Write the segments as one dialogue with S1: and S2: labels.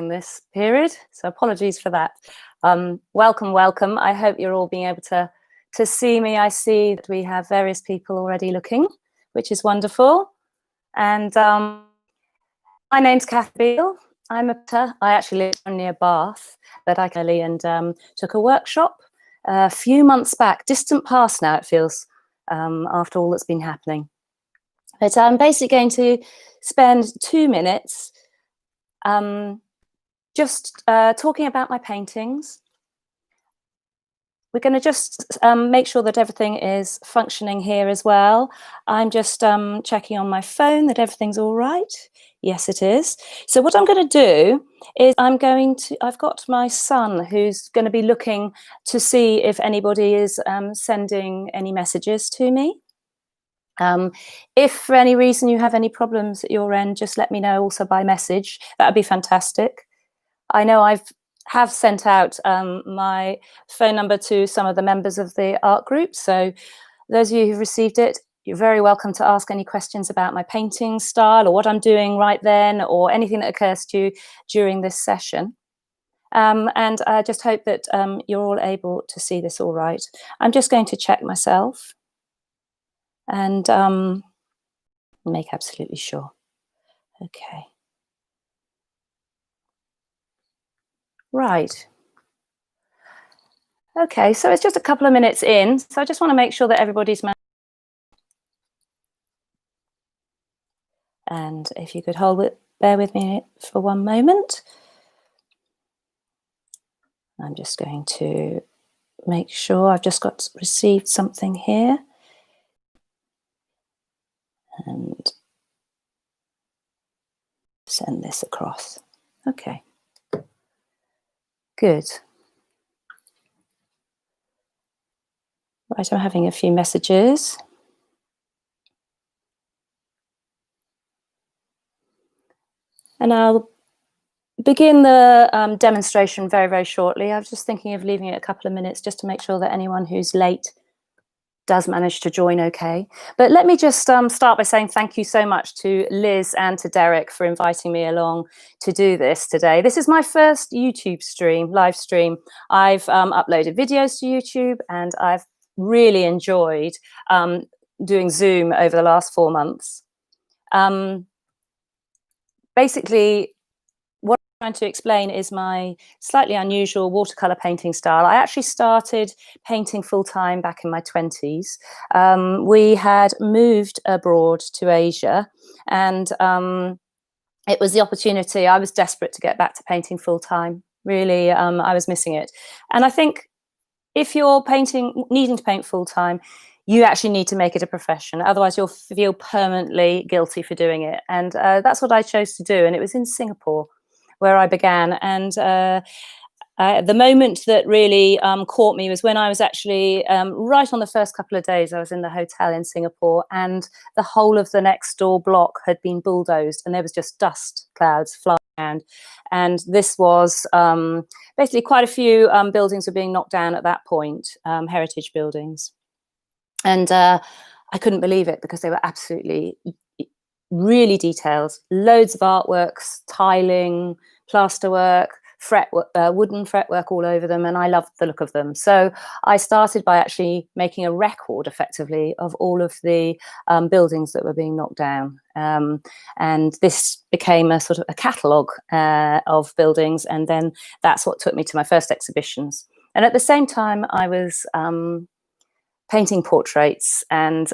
S1: in this period, so apologies for that. Welcome, welcome. I hope you're all being able to see me. I see that we have various people already looking, which is wonderful. And my name's Catherine Beale. I actually live near Bath, but I took a workshop a few months back, distant past now it feels, after all that's been happening. But I'm basically going to spend 2 minutes just talking about my paintings. We're going to just make sure that everything is functioning here as well. I'm just checking on my phone that everything's all right. Yes, it is. So what I'm going to do is I've got my son who's going to be looking to see if anybody is sending any messages to me. If for any reason you have any problems at your end, just let me know also by message. That would be fantastic. I know I have sent out my phone number to some of the members of the art group. So those of you who've received it, you're very welcome to ask any questions about my painting style or what I'm doing right then, or anything that occurs to you during this session. And I just hope that you're all able to see this all right. I'm just going to check myself and make absolutely sure. Okay. Right. Okay, so it's just a couple of minutes in, so I just want to make sure that everybody's and if you could bear with me for one moment. I'm just going to make sure I've just received something here. And send this across. Okay. Good. Right, I'm having a few messages. And I'll begin the demonstration very, very shortly. I was just thinking of leaving it a couple of minutes just to make sure that anyone who's late does manage to join okay. But let me just start by saying thank you so much to Liz and to Derek for inviting me along to do this today. This is my first YouTube live stream. I've uploaded videos to YouTube, and I've really enjoyed doing Zoom over the last 4 months. Basically, what I'm trying to explain is my slightly unusual watercolour painting style. I actually started painting full-time back in my 20s. We had moved abroad to Asia, and it was the opportunity. I was desperate to get back to painting full-time. Really, I was missing it. And I think if you're needing to paint full-time, you actually need to make it a profession. Otherwise, you'll feel permanently guilty for doing it. And that's what I chose to do. And it was in Singapore where I began. And the moment that really caught me was when I was actually right on the first couple of days. I was in the hotel in Singapore, and the whole of the next door block had been bulldozed, and there was just dust clouds flying around. And this was basically quite a few buildings were being knocked down at that point, heritage buildings. And I couldn't believe it, because they were absolutely really detailed, loads of artworks, tiling, plasterwork, wooden fretwork all over them, and I loved the look of them. So I started by actually making a record, effectively, of all of the buildings that were being knocked down. And this became a sort of a catalogue of buildings, and then that's what took me to my first exhibitions. And at the same time, I was painting portraits, and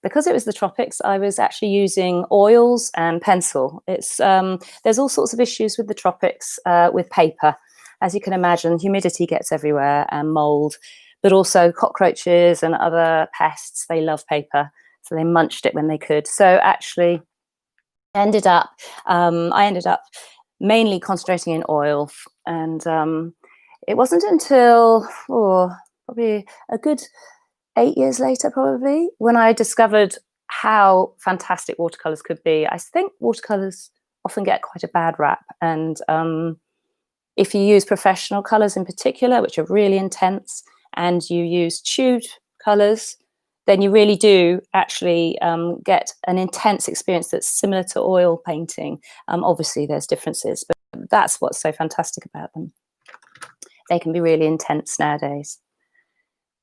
S1: because it was the tropics, I was actually using oils and pencil. There's all sorts of issues with the tropics with paper. As you can imagine, humidity gets everywhere, and mold, but also cockroaches and other pests. They love paper, so they munched it when they could. So actually I ended up mainly concentrating in oil, and it wasn't until probably a good 8 years later, probably, when I discovered how fantastic watercolours could be. I think watercolours often get quite a bad rap, and if you use professional colours in particular, which are really intense, and you use tubed colours, then you really do actually get an intense experience that's similar to oil painting. Obviously, there's differences, but that's what's so fantastic about them. They can be really intense nowadays.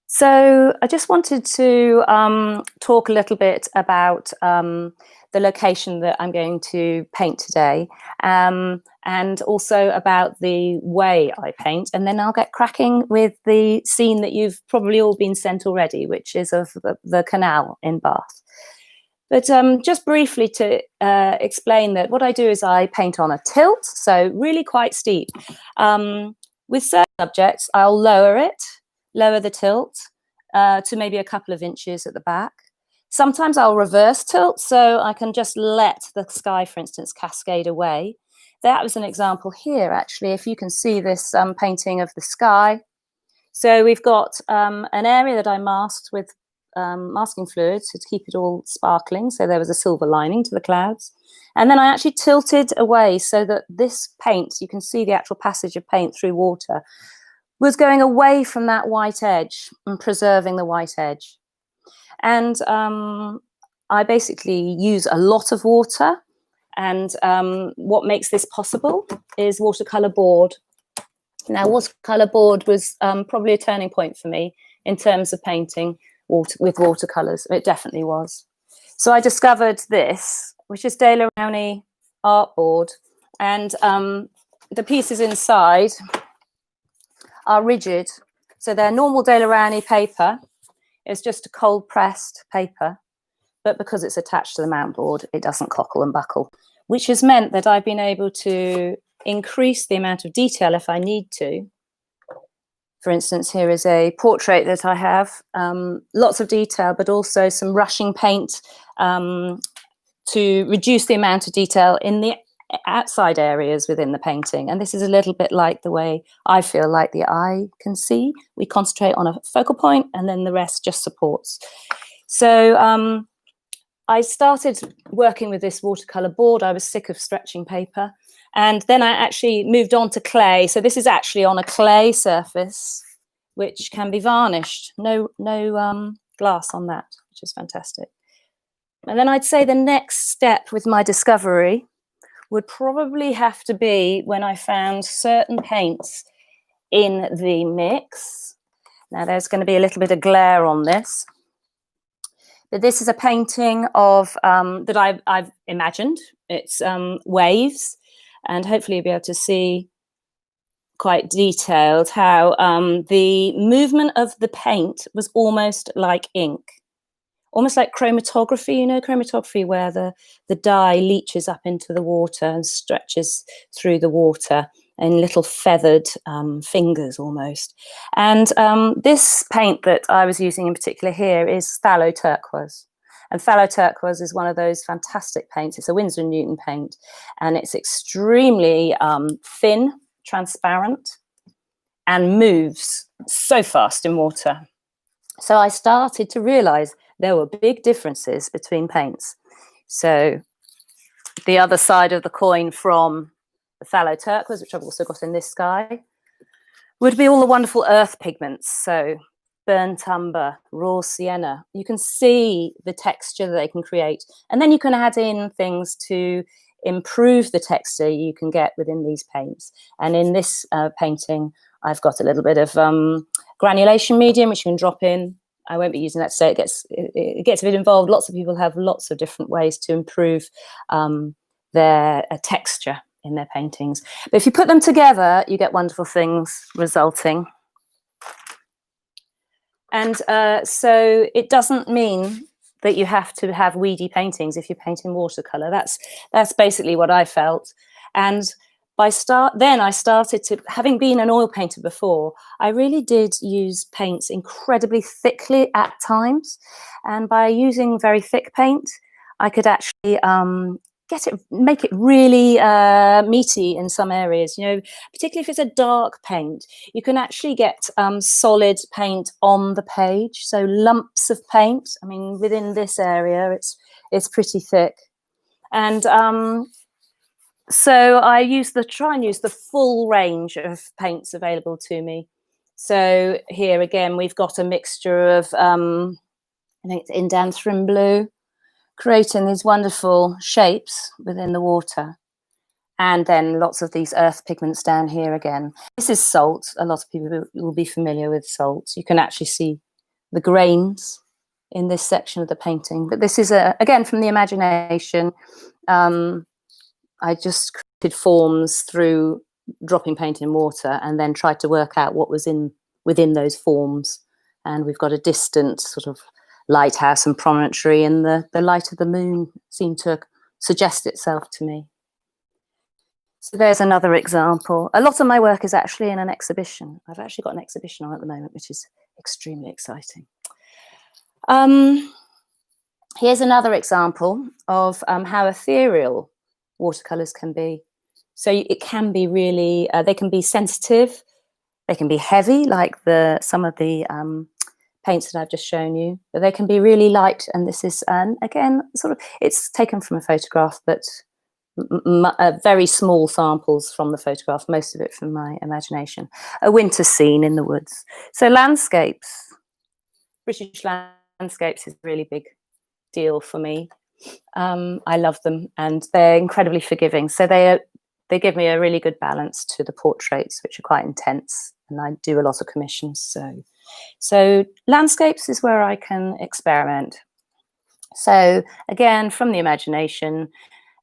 S1: So I just wanted to talk a little bit about the location that I'm going to paint today, and also about the way I paint, and then I'll get cracking with the scene that you've probably all been sent already, which is of the canal in Bath. But just briefly to explain that what I do is I paint on a tilt, so really quite steep. With certain subjects, I'll lower the tilt to maybe a couple of inches at the back. Sometimes I'll reverse tilt, so I can just let the sky, for instance, cascade away. That was an example here, actually, if you can see this painting of the sky. So we've got an area that I masked with masking fluid to keep it all sparkling, so there was a silver lining to the clouds. And then I actually tilted away so that this paint, you can see the actual passage of paint through water, was going away from that white edge and preserving the white edge. And I basically use a lot of water, and what makes this possible is watercolour board. Now, watercolour board was probably a turning point for me in terms of painting with watercolours. It definitely was. So I discovered this, which is De La Rowney art board, and the pieces inside are rigid. So they're normal De La Rowney paper. It's just a cold pressed paper, but because it's attached to the mount board, it doesn't cockle and buckle, which has meant that I've been able to increase the amount of detail if I need to. For instance, here is a portrait that I have, lots of detail, but also some rushing paint to reduce the amount of detail in the outside areas within the painting. And this is a little bit like the way I feel like the eye can see. We concentrate on a focal point and then the rest just supports. So I started working with this watercolour board. I was sick of stretching paper. And then I actually moved on to clay. So this is actually on a clay surface, which can be varnished. No glass on that, which is fantastic. And then I'd say the next step with my discovery would probably have to be when I found certain paints in the mix. Now there's going to be a little bit of glare on this, but this is a painting of that I've imagined. It's waves, and hopefully you'll be able to see quite detailed how the movement of the paint was almost like ink. Almost like chromatography, you know, chromatography where the dye leaches up into the water and stretches through the water in little feathered fingers almost. And this paint that I was using in particular here is phthalo turquoise. And phthalo turquoise is one of those fantastic paints. It's a Winsor & Newton paint, and it's extremely thin, transparent, and moves so fast in water. So I started to realise there were big differences between paints. So the other side of the coin from the phthalo turquoise, which I've also got in this sky, would be all the wonderful earth pigments. So burnt umber, raw sienna. You can see the texture that they can create. And then you can add in things to improve the texture you can get within these paints. And in this painting, I've got a little bit of granulation medium, which you can drop in. I won't be using that today. It gets a bit involved. Lots of people have lots of different ways to improve their texture in their paintings. But if you put them together, you get wonderful things resulting. And so it doesn't mean that you have to have weedy paintings if you're painting watercolour. That's basically what I felt. And then I started to, having been an oil painter before, I really did use paints incredibly thickly at times. And by using very thick paint, I could actually make it really meaty in some areas, you know, particularly if it's a dark paint. You can actually get solid paint on the page, so lumps of paint. I mean, within this area, it's pretty thick. And so I try and use the full range of paints available to me. So here again, we've got a mixture of I think it's indanthrene blue, creating these wonderful shapes within the water. And then lots of these earth pigments down here again. This is salt. A lot of people will be familiar with salt. You can actually see the grains in this section of the painting. But this is, again, from the imagination. I just created forms through dropping paint in water and then tried to work out what was within those forms. And we've got a distant sort of lighthouse and promontory, and the light of the moon seemed to suggest itself to me. So there's another example. A lot of my work is actually in an exhibition. I've actually got an exhibition on at the moment, which is extremely exciting. Here's another example of how ethereal watercolours can be. So it can be really, they can be sensitive, they can be heavy, like some of the paints that I've just shown you, but they can be really light. And this is, again, sort of, it's taken from a photograph, but very small samples from the photograph, most of it from my imagination. A winter scene in the woods. So landscapes, British landscapes is a really big deal for me. I love them, and they're incredibly forgiving. So they give me a really good balance to the portraits, which are quite intense, and I do a lot of commissions. So landscapes is where I can experiment. So again, from the imagination,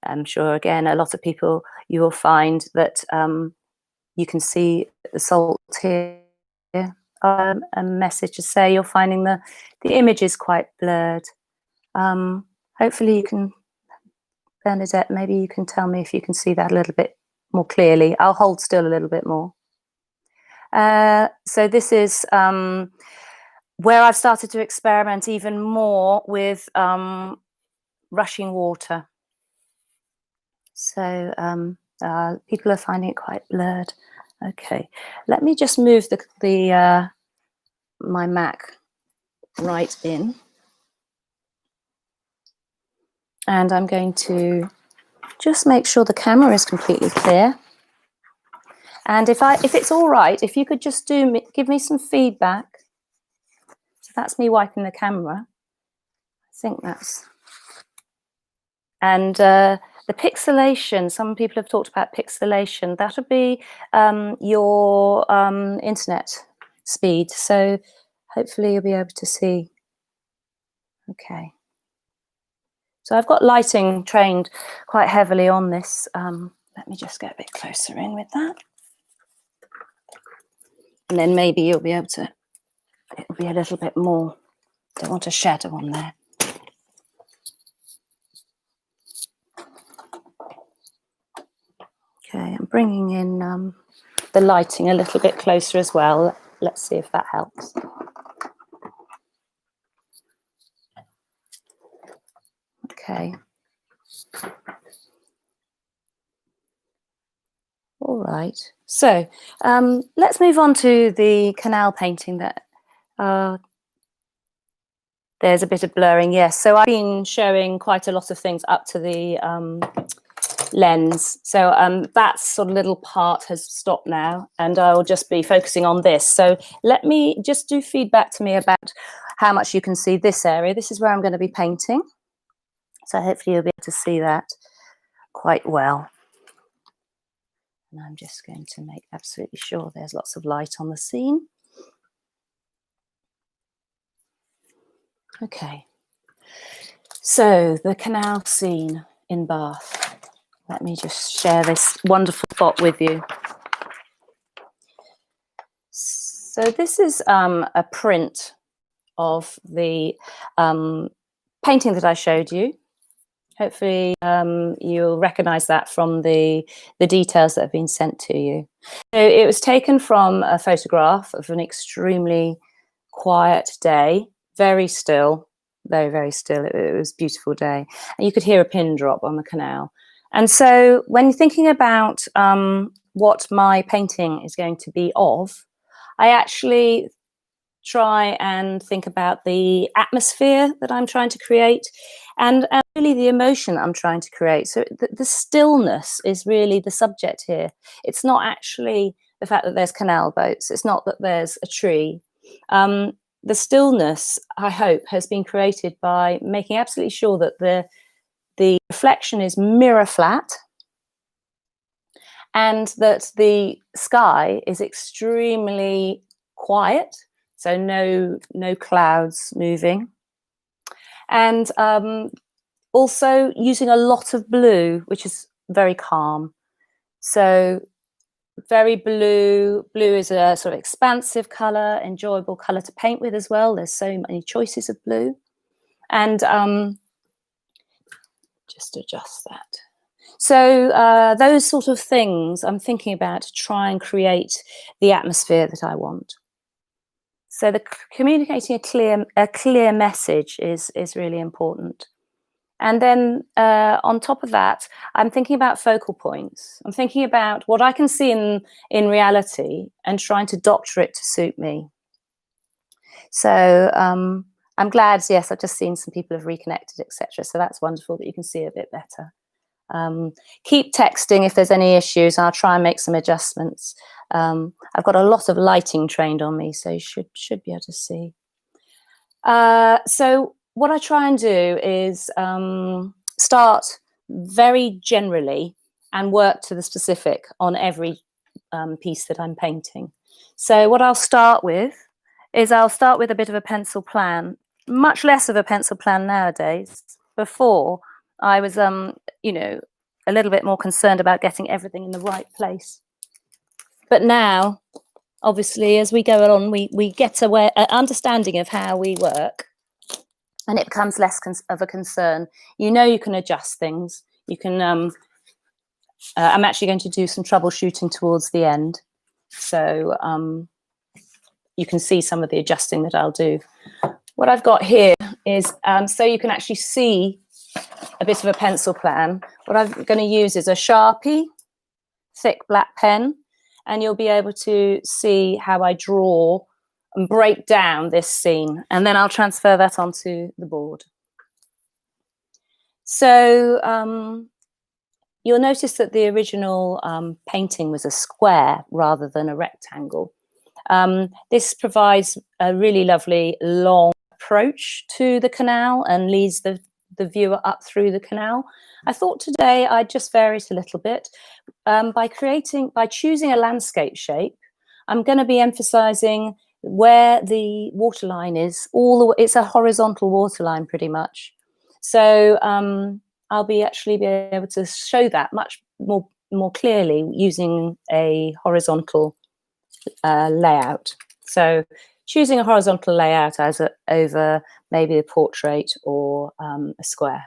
S1: I'm sure, again, a lot of people, you will find that you can see the salt here. A message to say you're finding the image is quite blurred. Hopefully you can, Bernadette, maybe you can tell me if you can see that a little bit more clearly. I'll hold still a little bit more. So this is where I've started to experiment even more with rushing water. So people are finding it quite blurred. Okay, let me just move my Mac right in, and I'm going to just make sure the camera is completely clear. And if it's all right, if you could just give me some feedback. So that's me wiping the camera. I think that's. And the pixelation, some people have talked about pixelation. That would be your internet speed. So hopefully you'll be able to see. Okay. So I've got lighting trained quite heavily on this. Let me just get a bit closer in with that. And then maybe you'll be able to, it'll be a little bit more. Don't want a shadow on there. Okay, I'm bringing in the lighting a little bit closer as well. Let's see if that helps. Okay. All right. So let's move on to the canal painting that there's a bit of blurring. Yes. So I've been showing quite a lot of things up to the lens. So that sort of little part has stopped now, and I'll just be focusing on this. So let me just do feedback to me about how much you can see this area. This is where I'm going to be painting. So hopefully you'll be able to see that quite well. And I'm just going to make absolutely sure there's lots of light on the scene. Okay. So the canal scene in Bath. Let me just share this wonderful spot with you. So this is a print of the painting that I showed you. Hopefully you'll recognise that from the details that have been sent to you. So it was taken from a photograph of an extremely quiet day, very still, very, very still. It was a beautiful day. And you could hear a pin drop on the canal. And so when you're thinking about what my painting is going to be of, I actually try and think about the atmosphere that I'm trying to create and really the emotion I'm trying to create. So the stillness is really the subject here. It's not actually the fact that there's canal boats. It's not that there's a tree. the stillness, I hope, has been created by making absolutely sure that the reflection is mirror flat, and that the sky is extremely quiet, so no clouds moving, and also using a lot of blue, which is very calm. So very blue. Blue is a sort of expansive colour, enjoyable colour to paint with as well. There's so many choices of blue. And just adjust that. So those sort of things I'm thinking about to try and create the atmosphere that I want. So communicating a clear message is really important. And then on top of that, I'm thinking about focal points. I'm thinking about what I can see in reality and trying to doctor it to suit me. So I'm glad, yes, I've just seen some people have reconnected, etc. So that's wonderful that you can see a bit better. Keep texting if there's any issues. I'll try and make some adjustments. I've got a lot of lighting trained on me, so you should be able to see. So what I try and do is start very generally and work to the specific on every piece that I'm painting. So what I'll start with is I'll start with a bit of a pencil plan, much less of a pencil plan nowadays. Before, I was, you know, a little bit more concerned about getting everything in the right place. But now, obviously, as we go along, we get an understanding of how we work, and it becomes less of a concern. You know, you can adjust things. You can. I'm actually going to do some troubleshooting towards the end, so you can see some of the adjusting that I'll do. What I've got here is so you can actually see a bit of a pencil plan. What I'm going to use is a Sharpie, thick black pen, and you'll be able to see how I draw and break down this scene, and then I'll transfer that onto the board. So you'll notice that the original painting was a square rather than a rectangle. This provides a really lovely long approach to the canal and leads the viewer up through the canal. I thought today I'd just vary it a little bit by choosing a landscape shape. I'm going to be emphasizing where the waterline is. It's a horizontal waterline pretty much. So I'll actually be able to show that much more clearly using a horizontal layout. So choosing a horizontal layout over maybe a portrait or a square.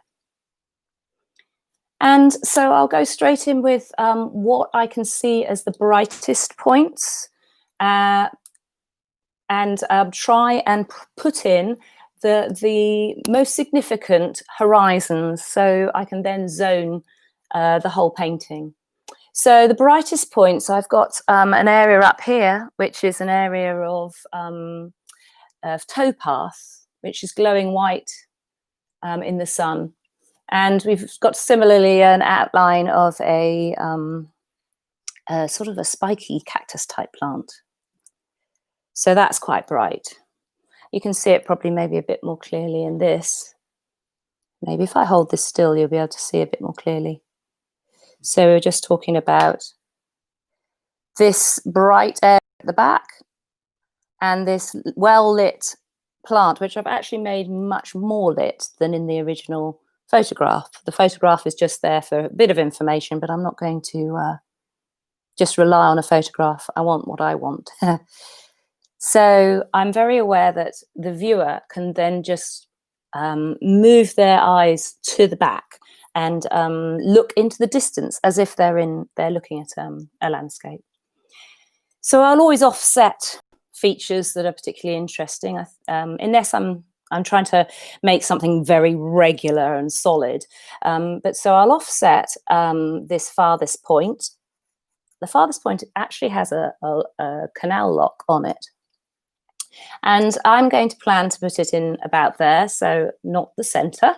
S1: And so I'll go straight in with what I can see as the brightest points, and try and put in the most significant horizons, so I can then zone the whole painting. So the brightest points, I've got an area up here, which is an area of towpath, which is glowing white in the sun. And we've got similarly an outline of a sort of a spiky cactus type plant. So that's quite bright. You can see it probably maybe a bit more clearly in this. Maybe if I hold this still, you'll be able to see a bit more clearly. So we're just talking about this bright area at the back and this well-lit plant, which I've actually made much more lit than in the original photograph. The photograph is just there for a bit of information, but I'm not going to just rely on a photograph. I want what I want. So I'm very aware that the viewer can then just move their eyes to the back and look into the distance as if they're looking at a landscape. So I'll always offset features that are particularly interesting, unless I'm trying to make something very regular and solid. But so I'll offset this farthest point. The farthest point actually has a canal lock on it. And I'm going to plan to put it in about there, so not the centre,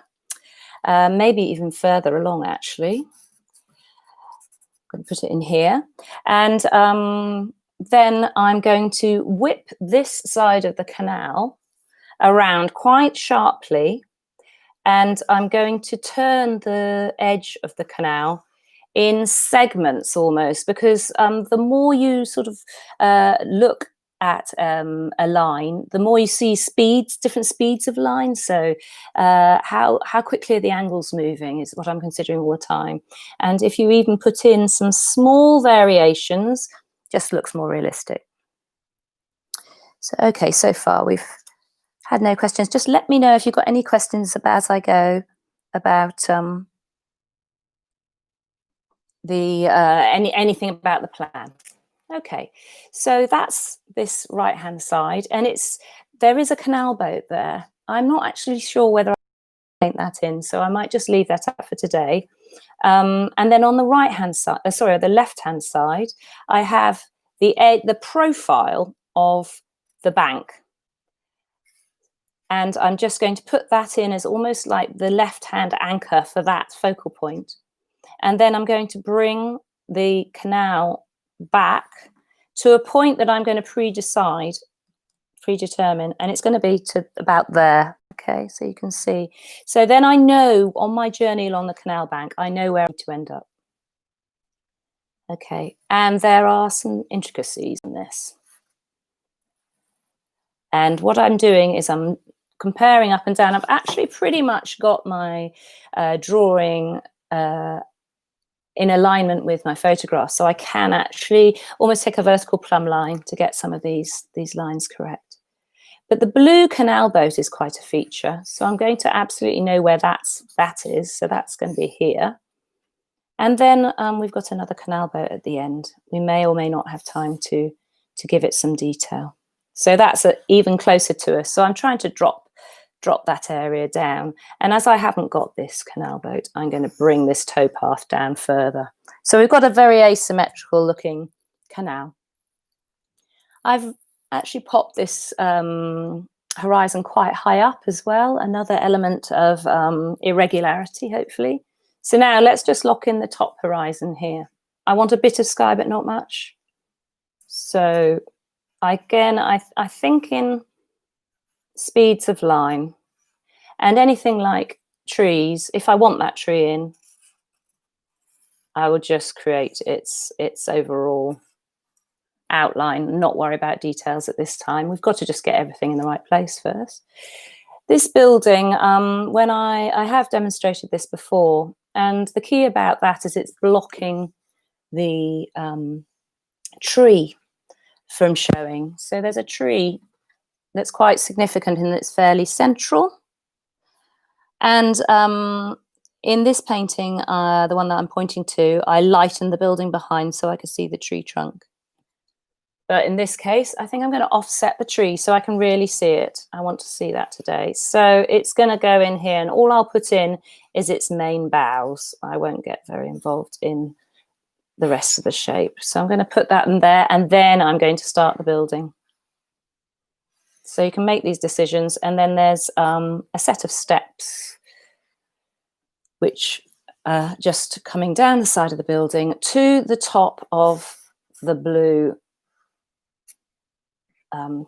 S1: maybe even further along actually. I'm going to put it in here. And then I'm going to whip this side of the canal around quite sharply, and I'm going to turn the edge of the canal in segments almost, because the more you sort of look at a line, the more you see speeds, different speeds of lines. So how quickly are the angles moving is what I'm considering all the time. And if you even put in some small variations, just looks more realistic. So, okay, so far we've had no questions. Just let me know if you've got any questions about, as I go, about anything about the plan. Okay, so that's this right hand side, and there is a canal boat there. I'm not actually sure whether I paint that in, so I might just leave that up for today. And then on the right hand side, sorry, the left hand side, I have the profile of the bank, and I'm just going to put that in as almost like the left hand anchor for that focal point. And then I'm going to bring the canal back to a point that I'm going to predetermine, and it's going to be to about there. Okay, so you can see. So then I know on my journey along the canal bank, I know where to end up. Okay, and there are some intricacies in this. And what I'm doing is I'm comparing up and down. I've actually pretty much got my drawing in alignment with my photograph, so I can actually almost take a vertical plumb line to get some of these lines correct. But the blue canal boat is quite a feature, so I'm going to absolutely know where that is. So that's going to be here, and then we've got another canal boat at the end. We may or may not have time to give it some detail, so that's even closer to us. So I'm trying to drop that area down, and as I haven't got this canal boat, I'm going to bring this towpath down further. So we've got a very asymmetrical looking canal. I've actually popped this horizon quite high up as well, another element of irregularity, hopefully. So now let's just lock in the top horizon here. I want a bit of sky, but not much. So again, I think in speeds of line, and anything like trees, if I want that tree in, I will just create its overall outline, not worry about details at this time. We've got to just get everything in the right place first. This building, when I have demonstrated this before, and the key about that is it's blocking the tree from showing. So there's a tree that's quite significant and it's fairly central. And in this painting, the one that I'm pointing to, I lightened the building behind so I could see the tree trunk. But in this case, I think I'm going to offset the tree so I can really see it. I want to see that today. So it's going to go in here, and all I'll put in is its main boughs. I won't get very involved in the rest of the shape. So I'm going to put that in there, and then I'm going to start the building. So you can make these decisions, and then there's a set of steps which just coming down the side of the building to the top of the blue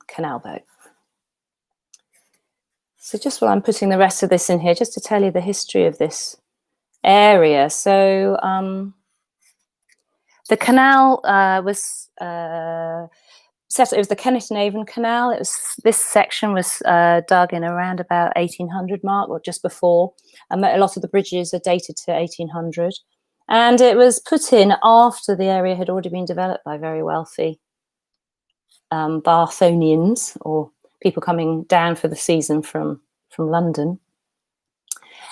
S1: canal boat. So just while I'm putting the rest of this in here, just to tell you the history of this area. So the canal was set. It was the Kennet and Avon Canal. This section was dug in around about 1800 mark, or just before. A lot of the bridges are dated to 1800, and it was put in after the area had already been developed by very wealthy Bathonians, or people coming down for the season from London.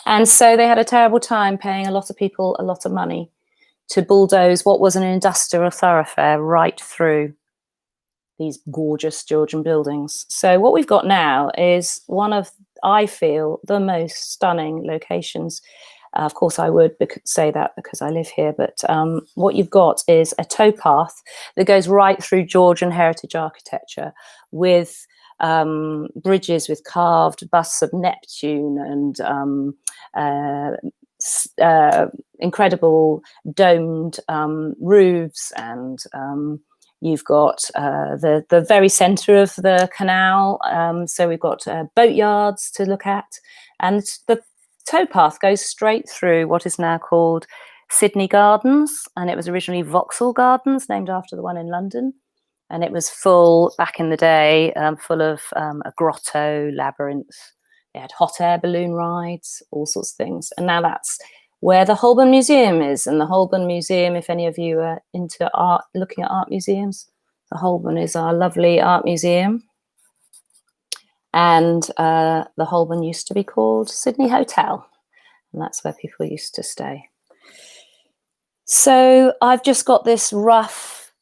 S1: And so they had a terrible time paying a lot of people a lot of money to bulldoze what was an industrial thoroughfare right through these gorgeous Georgian buildings. So what we've got now is one of, I feel, the most stunning locations. Of course, I would say that because I live here, but what you've got is a towpath that goes right through Georgian heritage architecture, with bridges with carved busts of Neptune and incredible domed roofs and You've got the very centre of the canal. So we've got boatyards to look at. And the towpath goes straight through what is now called Sydney Gardens. And it was originally Vauxhall Gardens, named after the one in London. And it was full, back in the day, full of a grotto, labyrinth. They had hot air balloon rides, all sorts of things. And now that's where the Holborn Museum is. And the Holborn Museum, if any of you are into art, looking at art museums, the Holborn is our lovely art museum. And the Holborn used to be called Sydney Hotel. And that's where people used to stay. So I've just got this rough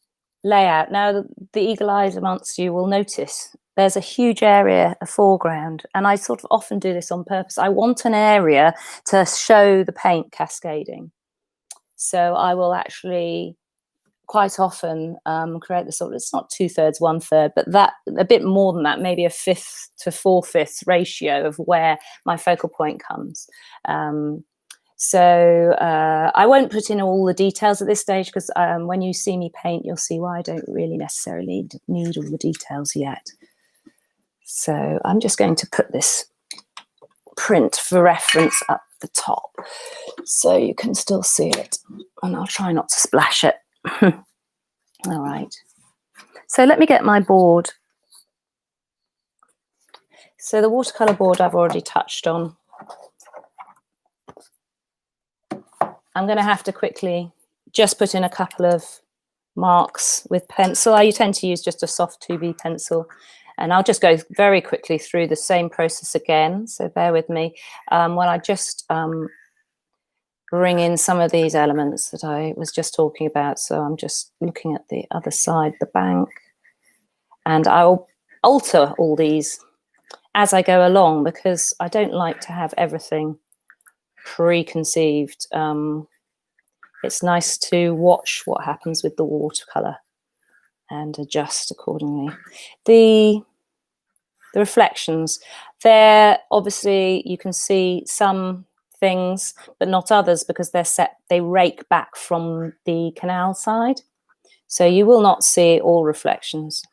S1: layout. Now, the eagle eyes amongst you will notice there's a huge area, a foreground, and I sort of often do this on purpose. I want an area to show the paint cascading. So I will actually quite often create the sort of, it's not 2/3, 1/3, but that a bit more than that, maybe a 1/5 to 4/5 ratio of where my focal point comes. So I won't put in all the details at this stage, because when you see me paint, you'll see why I don't really necessarily need all the details yet. So I'm just going to put this print for reference up the top so you can still see it, and I'll try not to splash it. All right, so let me get my board. So the watercolour board I've already touched on. I'm going to have to quickly just put in a couple of marks with pencil. I tend to use just a soft 2B pencil, and I'll just go very quickly through the same process again, so bear with me when I just bring in some of these elements that I was just talking about. So I'm just looking at the other side, the bank, and I'll alter all these as I go along, because I don't like to have everything preconceived. It's nice to watch what happens with the watercolour and adjust accordingly. The reflections, there obviously you can see some things but not others, because they rake back from the canal side, so you will not see all reflections.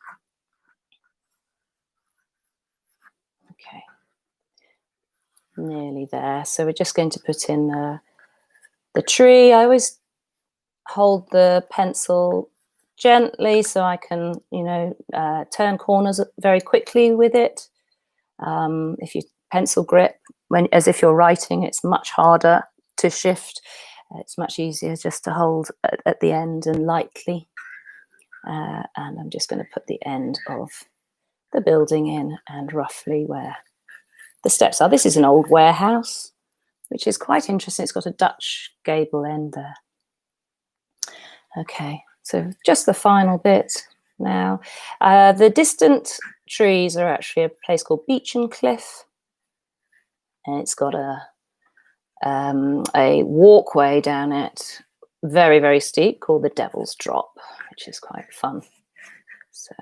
S1: Okay, nearly there. So we're just going to put in the tree. I always hold the pencil gently so I can, turn corners very quickly with it. If you pencil grip, as if you're writing, it's much harder to shift. It's much easier just to hold at the end and lightly. And I'm just going to put the end of the building in, and roughly where the steps are. This is an old warehouse, which is quite interesting. It's got a Dutch gable end there. Okay, so just the final bit now. The distant trees are actually a place called Beecham Cliff, and it's got a walkway down it, very, very steep, called the Devil's Drop, which is quite fun. So,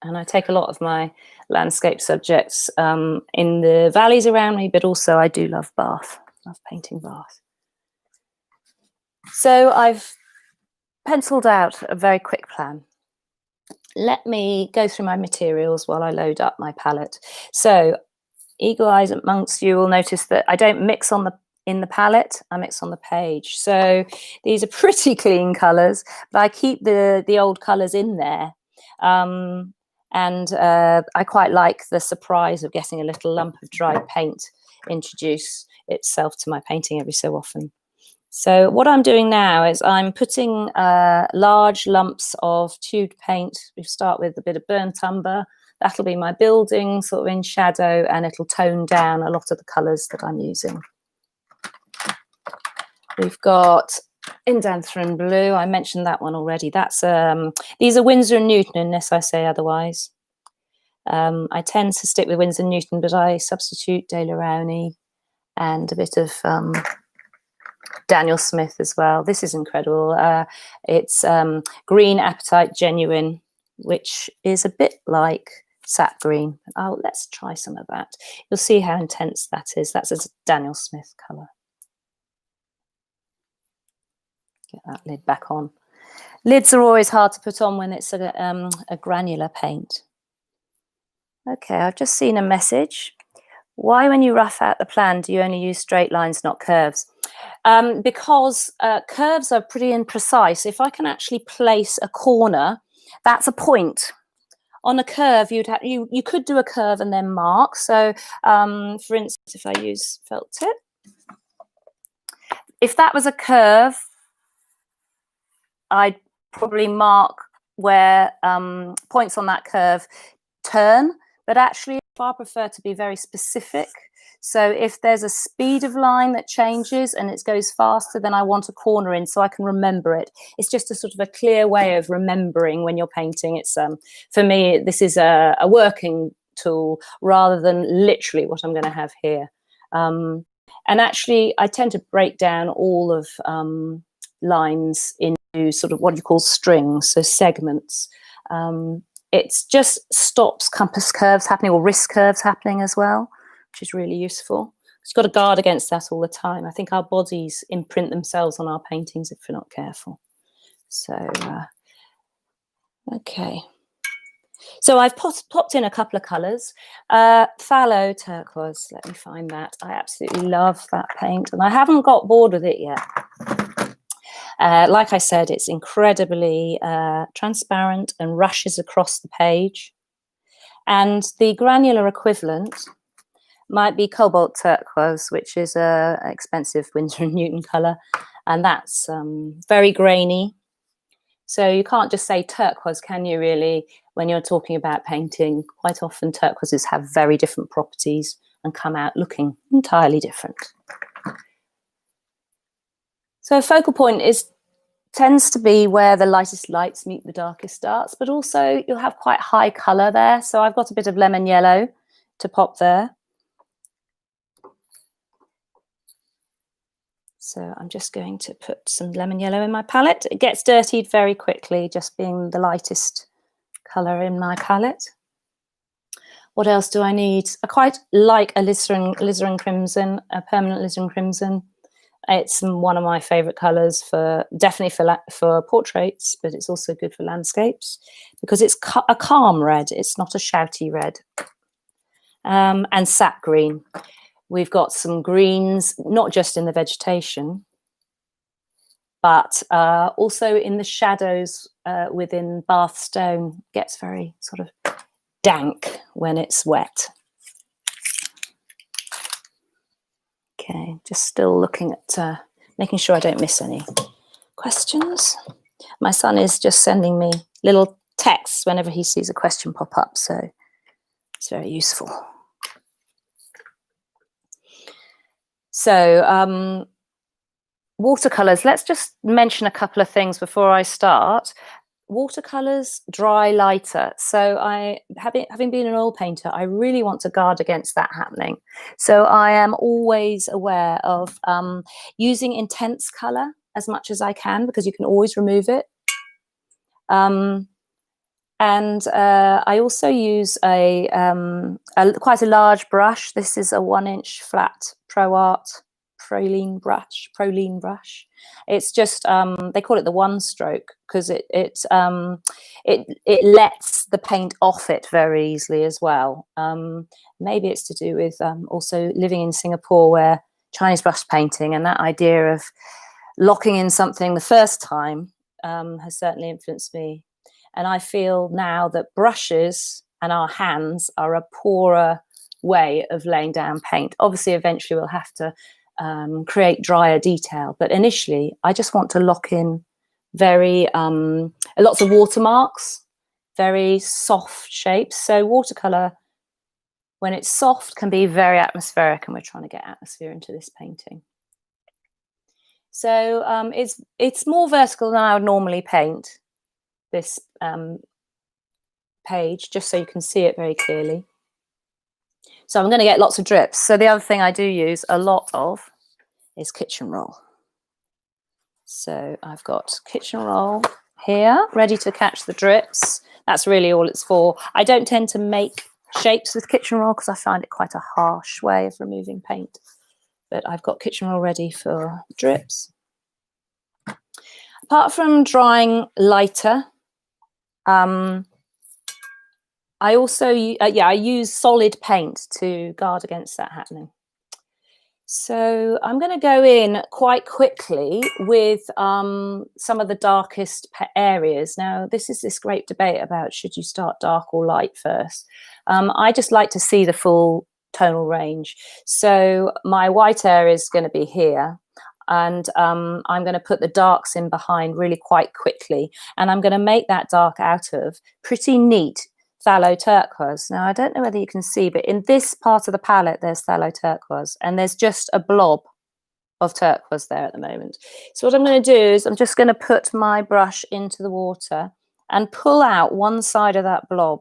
S1: and I take a lot of my landscape subjects in the valleys around me, but also I do love Bath. I love painting Bath. So I've penciled out a very quick plan. Let me go through my materials while I load up my palette. So eagle eyes amongst you will notice that I don't mix in the palette, I mix on the page. So these are pretty clean colours, but I keep the old colours in there. And I quite like the surprise of getting a little lump of dried paint introduce itself to my painting every so often. So what I'm doing now is I'm putting large lumps of tubed paint. We start with a bit of burnt umber. That'll be my building, sort of in shadow, and it'll tone down a lot of the colours that I'm using. We've got Indanthrone Blue. I mentioned that one already. That's these are Winsor & Newton, unless I say otherwise. I tend to stick with Winsor & Newton, but I substitute De La Rowney and a bit of Daniel Smith as well. This is incredible. It's Green Apatite Genuine, which is a bit like sap green. Oh, let's try some of that. You'll see how intense that is. That's a Daniel Smith colour. Get that lid back on. Lids are always hard to put on when it's a granular paint. Okay, I've just seen a message. Why, when you rough out the plan, do you only use straight lines, not curves? Because curves are pretty imprecise. If I can actually place a corner, that's a point. On a curve, you could do a curve and then mark. So, for instance, if I use felt tip, if that was a curve, I'd probably mark where points on that curve turn. But actually, I prefer to be very specific. So if there's a speed of line that changes and it goes faster, then I want a corner in so I can remember it. It's just a sort of a clear way of remembering when you're painting. It's for me, this is a working tool rather than literally what I'm going to have here. And actually, I tend to break down all of lines into sort of what you call strings, so segments. It just stops compass curves happening or wrist curves happening as well, which is really useful. You've got to guard against that all the time. I think our bodies imprint themselves on our paintings if we're not careful. So, okay. So I've popped in a couple of colours. Phthalo turquoise, let me find that. I absolutely love that paint and I haven't got bored with it yet. Like I said, it's incredibly transparent and rushes across the page. And the granular equivalent might be cobalt turquoise, which is an expensive Winsor & Newton colour. And that's very grainy. So you can't just say turquoise, can you really, when you're talking about painting? Quite often turquoises have very different properties and come out looking entirely different. So a focal point tends to be where the lightest lights meet the darkest darks, but also you'll have quite high colour there. So I've got a bit of lemon yellow to pop there. So I'm just going to put some lemon yellow in my palette. It gets dirtied very quickly, just being the lightest colour in my palette. What else do I need? I quite like a alizarin crimson, a permanent alizarin crimson. It's one of my favourite colours definitely for portraits, but it's also good for landscapes because it's a calm red. It's not a shouty red. And sap green. We've got some greens, not just in the vegetation, but also in the shadows within Bath stone. It gets very sort of dank when it's wet. Okay, just still looking at making sure I don't miss any questions. My son is just sending me little texts whenever he sees a question pop up, so it's very useful. So watercolours, let's just mention a couple of things before I start. Watercolours dry lighter. So having been an oil painter, I really want to guard against that happening. So I am always aware of using intense colour as much as I can because you can always remove it. And I also use quite a large brush. This is a 1-inch flat Pro Art Proline brush. It's just they call it the one stroke because it lets the paint off it very easily as well. Maybe it's to do with also living in Singapore where Chinese brush painting and that idea of locking in something the first time has certainly influenced me. And I feel now that brushes and our hands are a poorer way of laying down paint. Obviously, eventually we'll have to create drier detail, but initially I just want to lock in very lots of watermarks, very soft shapes. So watercolor, when it's soft, can be very atmospheric, and we're trying to get atmosphere into this painting. So it's more vertical than I would normally paint this page, just so you can see it very clearly. So I'm going to get lots of drips. So the other thing I do use a lot of is kitchen roll. So I've got kitchen roll here, ready to catch the drips. That's really all it's for. I don't tend to make shapes with kitchen roll because I find it quite a harsh way of removing paint. But I've got kitchen roll ready for drips. Apart from drying lighter, I also I use solid paint to guard against that happening. So I'm going to go in quite quickly with some of the darkest areas. Now, this is this great debate about should you start dark or light first. I just like to see the full tonal range. So my white area is going to be here. And I'm going to put the darks in behind really quite quickly. And I'm going to make that dark out of pretty neat phthalo turquoise. Now, I don't know whether you can see, but in this part of the palette, there's phthalo turquoise, and there's just a blob of turquoise there at the moment. So what I'm going to do is I'm just going to put my brush into the water and pull out one side of that blob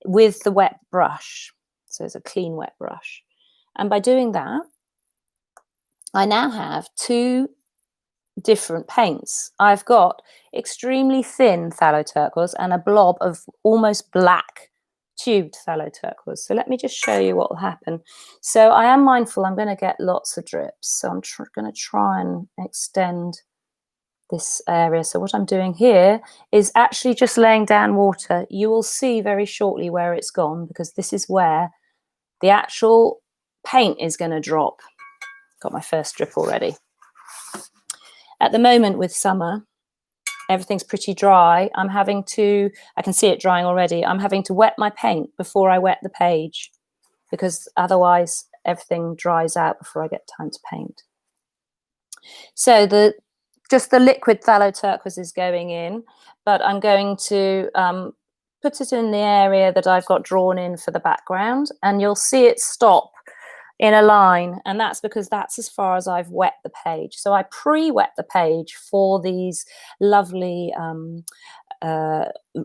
S1: with the wet brush. So it's a clean wet brush. And by doing that, I now have two different paints. I've got extremely thin phthalo turquoise and a blob of almost black tubed phthalo turquoise. So let me just show you what will happen. So I am mindful I'm going to get lots of drips. So I'm going to try and extend this area. So what I'm doing here is actually just laying down water. You will see very shortly where it's gone, because this is where the actual paint is going to drop. Got my first drip already. At the moment with summer, everything's pretty dry. I can see it drying already. I'm having to wet my paint before I wet the page, because otherwise everything dries out before I get time to paint. So just the liquid phthalo turquoise is going in, but I'm going to put it in the area that I've got drawn in for the background, and you'll see it stop in a line, and that's because that's as far as I've wet the page. So I pre-wet the page for these lovely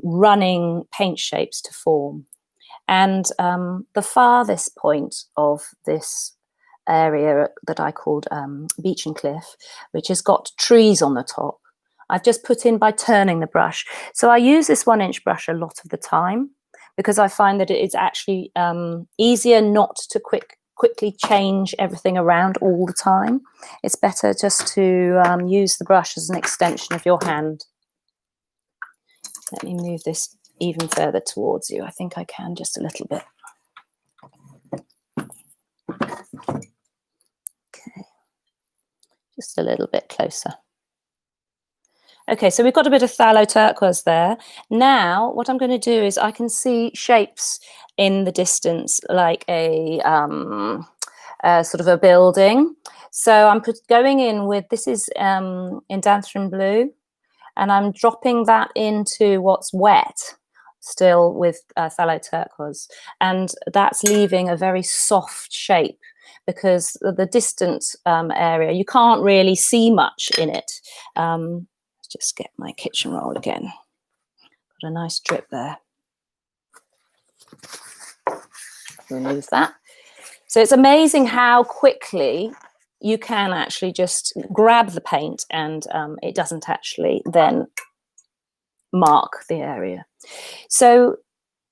S1: running paint shapes to form. And the farthest point of this area that I called Beach and Cliff, which has got trees on the top, I've just put in by turning the brush. So I use this 1-inch brush a lot of the time, because I find that it's actually easier not to quickly change everything around all the time. It's better just to use the brush as an extension of your hand. Let me move this even further towards you. I think I can just a little bit. Okay, just a little bit closer. Okay, so we've got a bit of phthalo turquoise there. Now, what I'm going to do is I can see shapes in the distance, like a sort of a building. So I'm going in with, this is in Catherine Blue, and I'm dropping that into what's wet still with phthalo turquoise. And that's leaving a very soft shape, because the distant area, you can't really see much in it. Just get my kitchen roll again. Got a nice drip there. Remove that. So it's amazing how quickly you can actually just grab the paint, and it doesn't actually then mark the area. So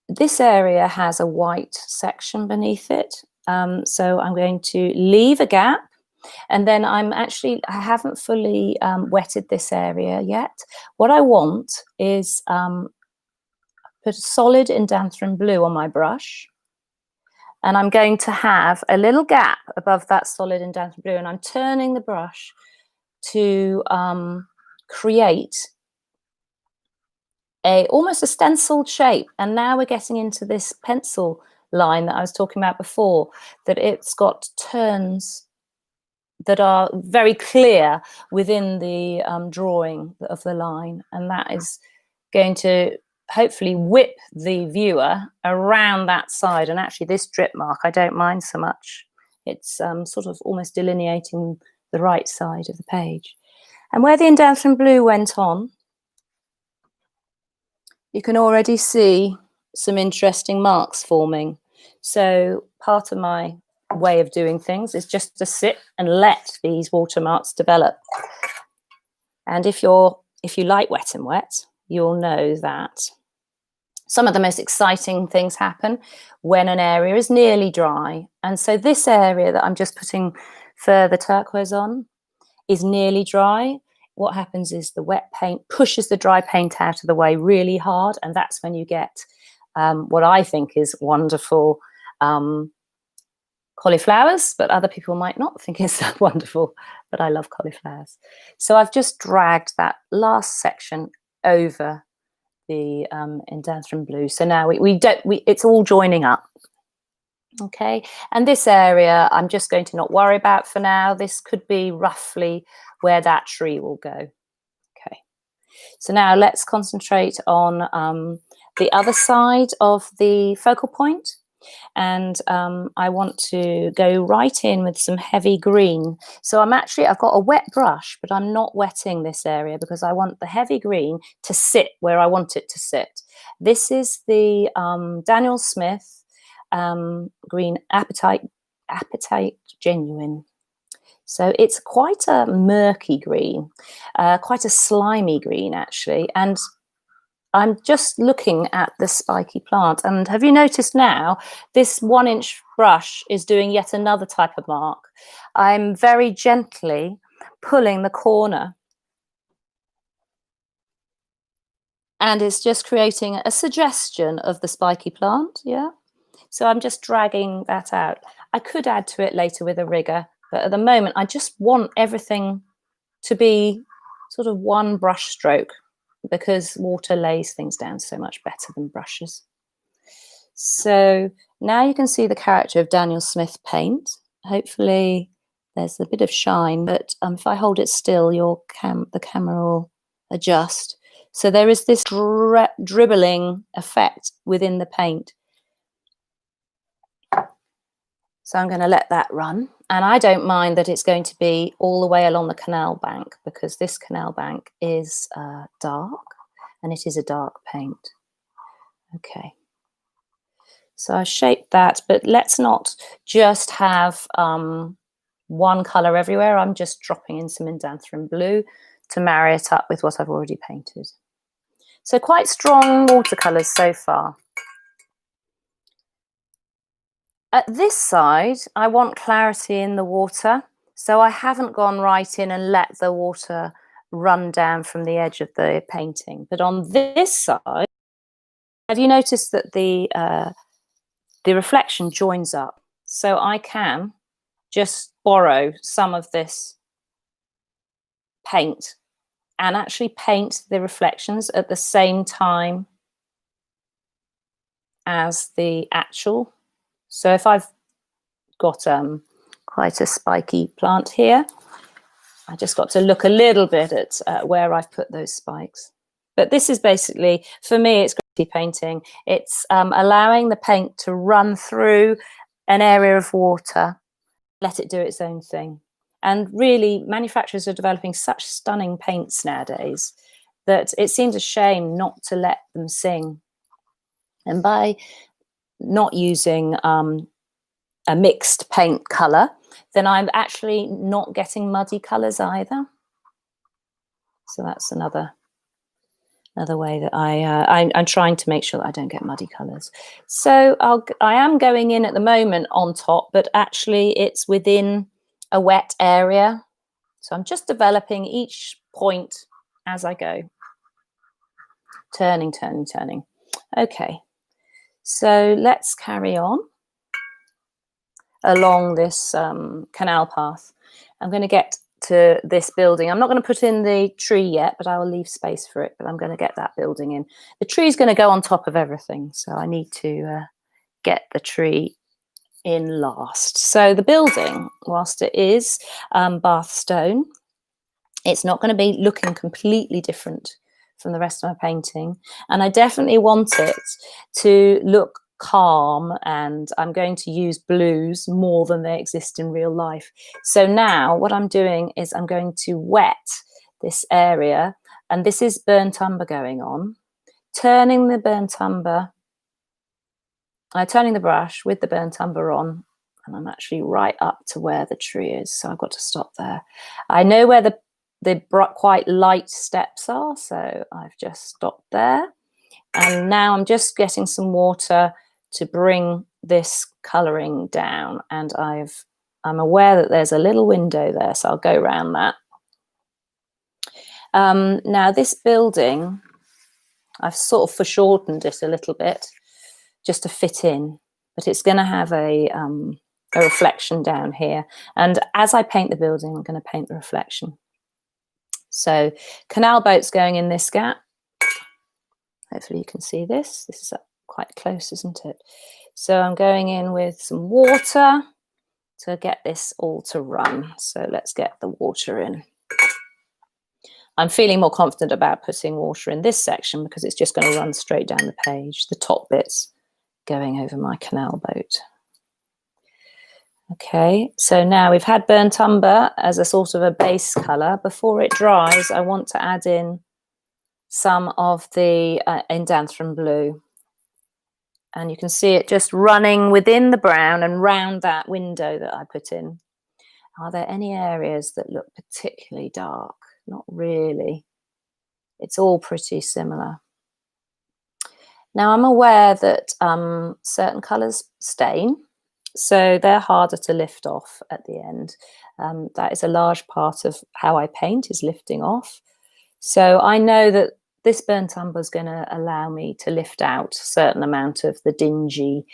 S1: this area has a white section beneath it. So I'm going to leave a gap. And then I haven't fully wetted this area yet. What I want is put a solid indanthrene blue on my brush. And I'm going to have a little gap above that solid indanthrene blue. And I'm turning the brush to create almost a stenciled shape. And now we're getting into this pencil line that I was talking about before, that it's got turns that are very clear within the drawing of the line, and that is going to hopefully whip the viewer around that side. And actually this drip mark I don't mind so much. It's sort of almost delineating the right side of the page. And where the indanthrene blue went on, you can already see some interesting marks forming. So part of my way of doing things is just to sit and let these watermarks develop. And if you like wet and wet, you'll know that some of the most exciting things happen when an area is nearly dry. And so this area that I'm just putting further turquoise on is nearly dry. what happens is the wet paint pushes the dry paint out of the way really hard, and that's when you get what I think is wonderful cauliflowers, but other people might not think it's that wonderful, but I love cauliflowers. So I've just dragged that last section over the indanthrone blue. So now it's all joining up. Okay, and this area I'm just going to not worry about for now. This could be roughly where that tree will go. Okay, so now let's concentrate on the other side of the focal point. And I want to go right in with some heavy green. So I've got a wet brush, but I'm not wetting this area because I want the heavy green to sit where I want it to sit. This is the Daniel Smith green Appetite Genuine. So it's quite a murky green, quite a slimy green actually. And I'm just looking at the spiky plant, and have you noticed now this 1-inch brush is doing yet another type of mark? I'm very gently pulling the corner, and it's just creating a suggestion of the spiky plant. Yeah, so I'm just dragging that out. I could add to it later with a rigger, but at the moment I just want everything to be sort of one brush stroke, because water lays things down so much better than brushes. So now you can see the character of Daniel Smith paint. Hopefully there's a bit of shine, but if I hold it still, the camera will adjust. So there is this dribbling effect within the paint. So I'm going to let that run. And I don't mind that it's going to be all the way along the canal bank, because this canal bank is dark, and it is a dark paint. Okay. So I shaped that, but let's not just have one colour everywhere. I'm just dropping in some indanthrone blue to marry it up with what I've already painted. So quite strong watercolours so far. At this side, I want clarity in the water, so I haven't gone right in and let the water run down from the edge of the painting. But on this side, have you noticed that the reflection joins up? So I can just borrow some of this paint and actually paint the reflections at the same time as the actual. So if I've got quite a spiky plant here, I just got to look a little bit at where I've put those spikes. But this is basically, for me, it's graffiti painting. It's allowing the paint to run through an area of water, let it do its own thing. And really, manufacturers are developing such stunning paints nowadays that it seems a shame not to let them sing. And by not using a mixed paint colour, then I'm actually not getting muddy colours either. So that's another way that I'm trying to make sure that I don't get muddy colours. So I am going in at the moment on top, but actually it's within a wet area. So I'm just developing each point as I go. Turning, turning, turning. Okay, so let's carry on along this canal path. I'm going to get to this building. I'm not going to put in the tree yet, but I will leave space for it, but I'm going to get that building in. The tree is going to go on top of everything, so I need to get the tree in last. So the building, whilst it is Bath stone, it's not going to be looking completely different from the rest of my painting, and I definitely want it to look calm, and I'm going to use blues more than they exist in real life. So now what I'm doing is I'm going to wet this area, and this is burnt umber going on, turning the burnt umber, turning the brush with the burnt umber on, and I'm actually right up to where the tree is, so I've got to stop there. I know where the quite light steps are, so I've just stopped there, and now I'm just getting some water to bring this colouring down, and I'm aware that there's a little window there, so I'll go around that. Now this building, I've sort of foreshortened it a little bit just to fit in, but it's going to have a reflection down here. And as I paint the building, I'm going to paint the reflection. So canal boat's going in this gap. Hopefully you can see this. This is up quite close, isn't it? So I'm going in with some water to get this all to run. So let's get the water in. I'm feeling more confident about putting water in this section because it's just going to run straight down the page. The top bit's going over my canal boat. Okay, so now we've had burnt umber as a sort of a base colour. Before it dries, I want to add in some of the indanthrum blue. And you can see it just running within the brown and round that window that I put in. Are there any areas that look particularly dark? Not really. It's all pretty similar. Now I'm aware that certain colours stain, so they're harder to lift off at the end. That is a large part of how I paint, is lifting off. So I know that this burnt umber is going to allow me to lift out a certain amount of the dingy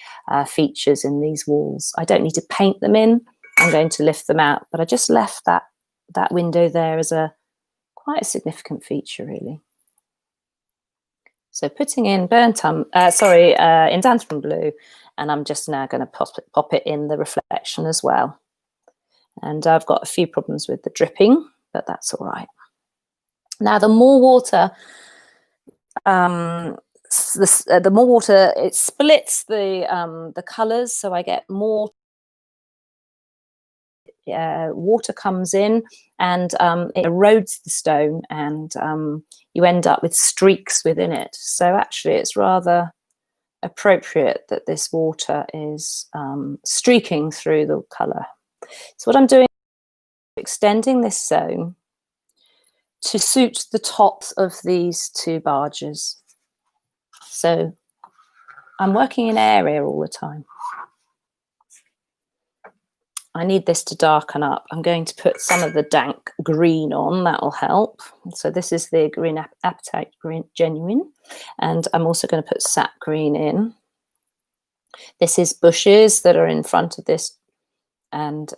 S1: features in these walls. I don't need to paint them in, I'm going to lift them out, but I just left that window there as quite a significant feature, really. So putting in indanthrum blue, and I'm just now going to pop it in the reflection as well. And I've got a few problems with the dripping, but that's all right. Now the more water, the more water, it splits the colours, so I get more water comes in, and it erodes the stone, and you end up with streaks within it. So actually it's rather appropriate that this water is streaking through the colour. So what I'm doing is extending this zone to suit the tops of these two barges. So I'm working in area all the time. I need this to darken up. I'm going to put some of the dank green on, that will help. So this is the green apatite green genuine, and I'm also going to put sap green in. This is bushes that are in front of this, and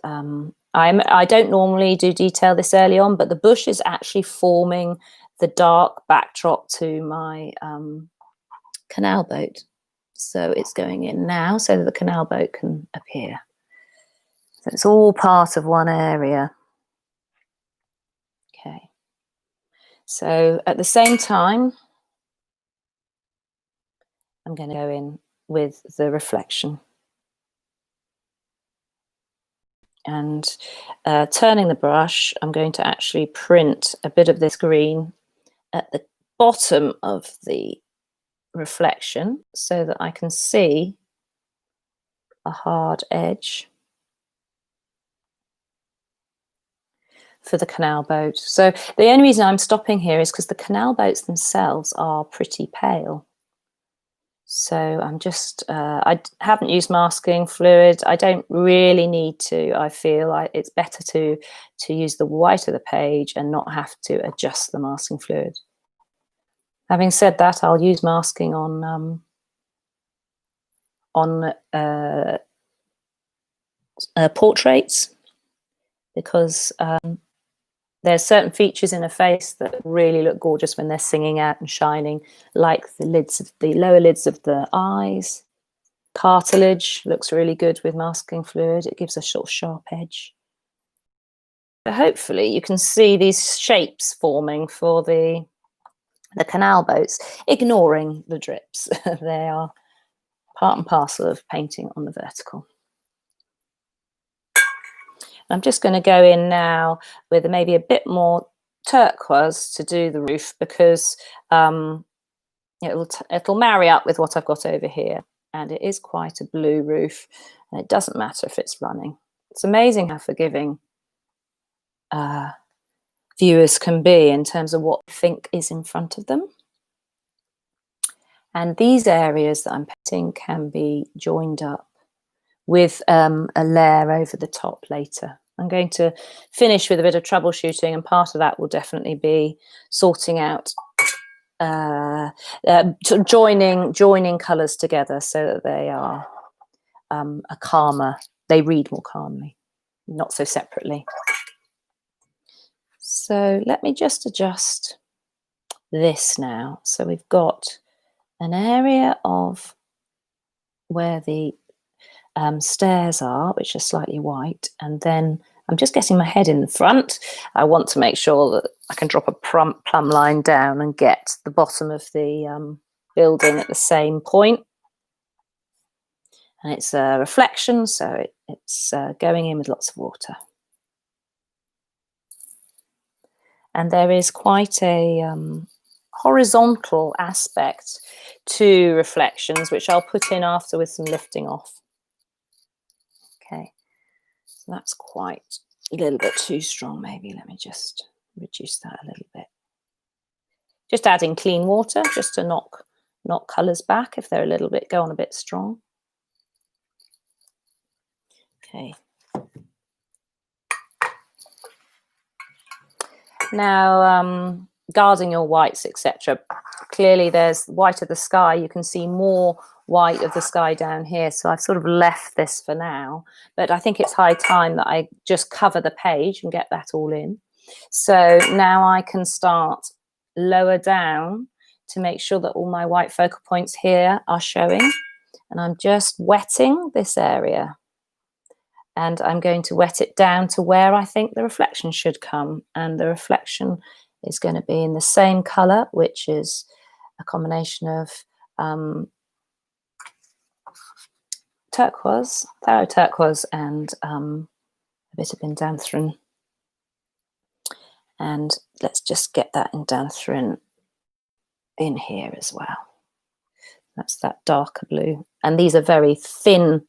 S1: I don't normally do detail this early on, but the bush is actually forming the dark backdrop to my canal boat. So it's going in now so that the canal boat can appear. So it's all part of one area. Okay. So at the same time, I'm going to go in with the reflection. And turning the brush, I'm going to actually print a bit of this green at the bottom of the reflection so that I can see a hard edge for the canal boat. So the only reason I'm stopping here is because the canal boats themselves are pretty pale. So I'm just, I haven't used masking fluid. I don't really need to. I feel it's better to use the white of the page and not have to adjust the masking fluid. Having said that, I'll use masking on portraits, because there's certain features in a face that really look gorgeous when they're singing out and shining, like the lower lids of the eyes. Cartilage looks really good with masking fluid. It gives a sort of sharp edge. So hopefully you can see these shapes forming for the canal boats, ignoring the drips. They are part and parcel of painting on the vertical. I'm just going to go in now with maybe a bit more turquoise to do the roof, because it'll marry up with what I've got over here, and it is quite a blue roof, and it doesn't matter if it's running. It's amazing how forgiving viewers can be in terms of what they think is in front of them. And these areas that I'm painting can be joined up with a layer over the top later. I'm going to finish with a bit of troubleshooting, and part of that will definitely be sorting out, sort of joining colours together so that they are a calmer, they read more calmly, not so separately. So let me just adjust this now. So we've got an area of where the stairs are, which are slightly white, and then I'm just getting my head in the front. I want to make sure that I can drop a plumb line down and get the bottom of the building at the same point. And it's a reflection, so it's going in with lots of water. And there is quite a horizontal aspect to reflections, which I'll put in after with some lifting off. Okay, so that's quite a little bit too strong, maybe. Let me just reduce that a little bit. Just adding clean water just to knock colours back if they're a little bit, go on a bit strong. Okay. Now, guarding your whites, etc. Clearly there's white of the sky. You can see more white of the sky down here. So I've sort of left this for now, but I think it's high time that I just cover the page and get that all in. So now I can start lower down to make sure that all my white focal points here are showing. And I'm just wetting this area. And I'm going to wet it down to where I think the reflection should come. And the reflection is going to be in the same colour, which is a combination of turquoise, thorough turquoise, and a bit of indanthrene. And let's just get that indanthrene in here as well. That's that darker blue. And these are very thin,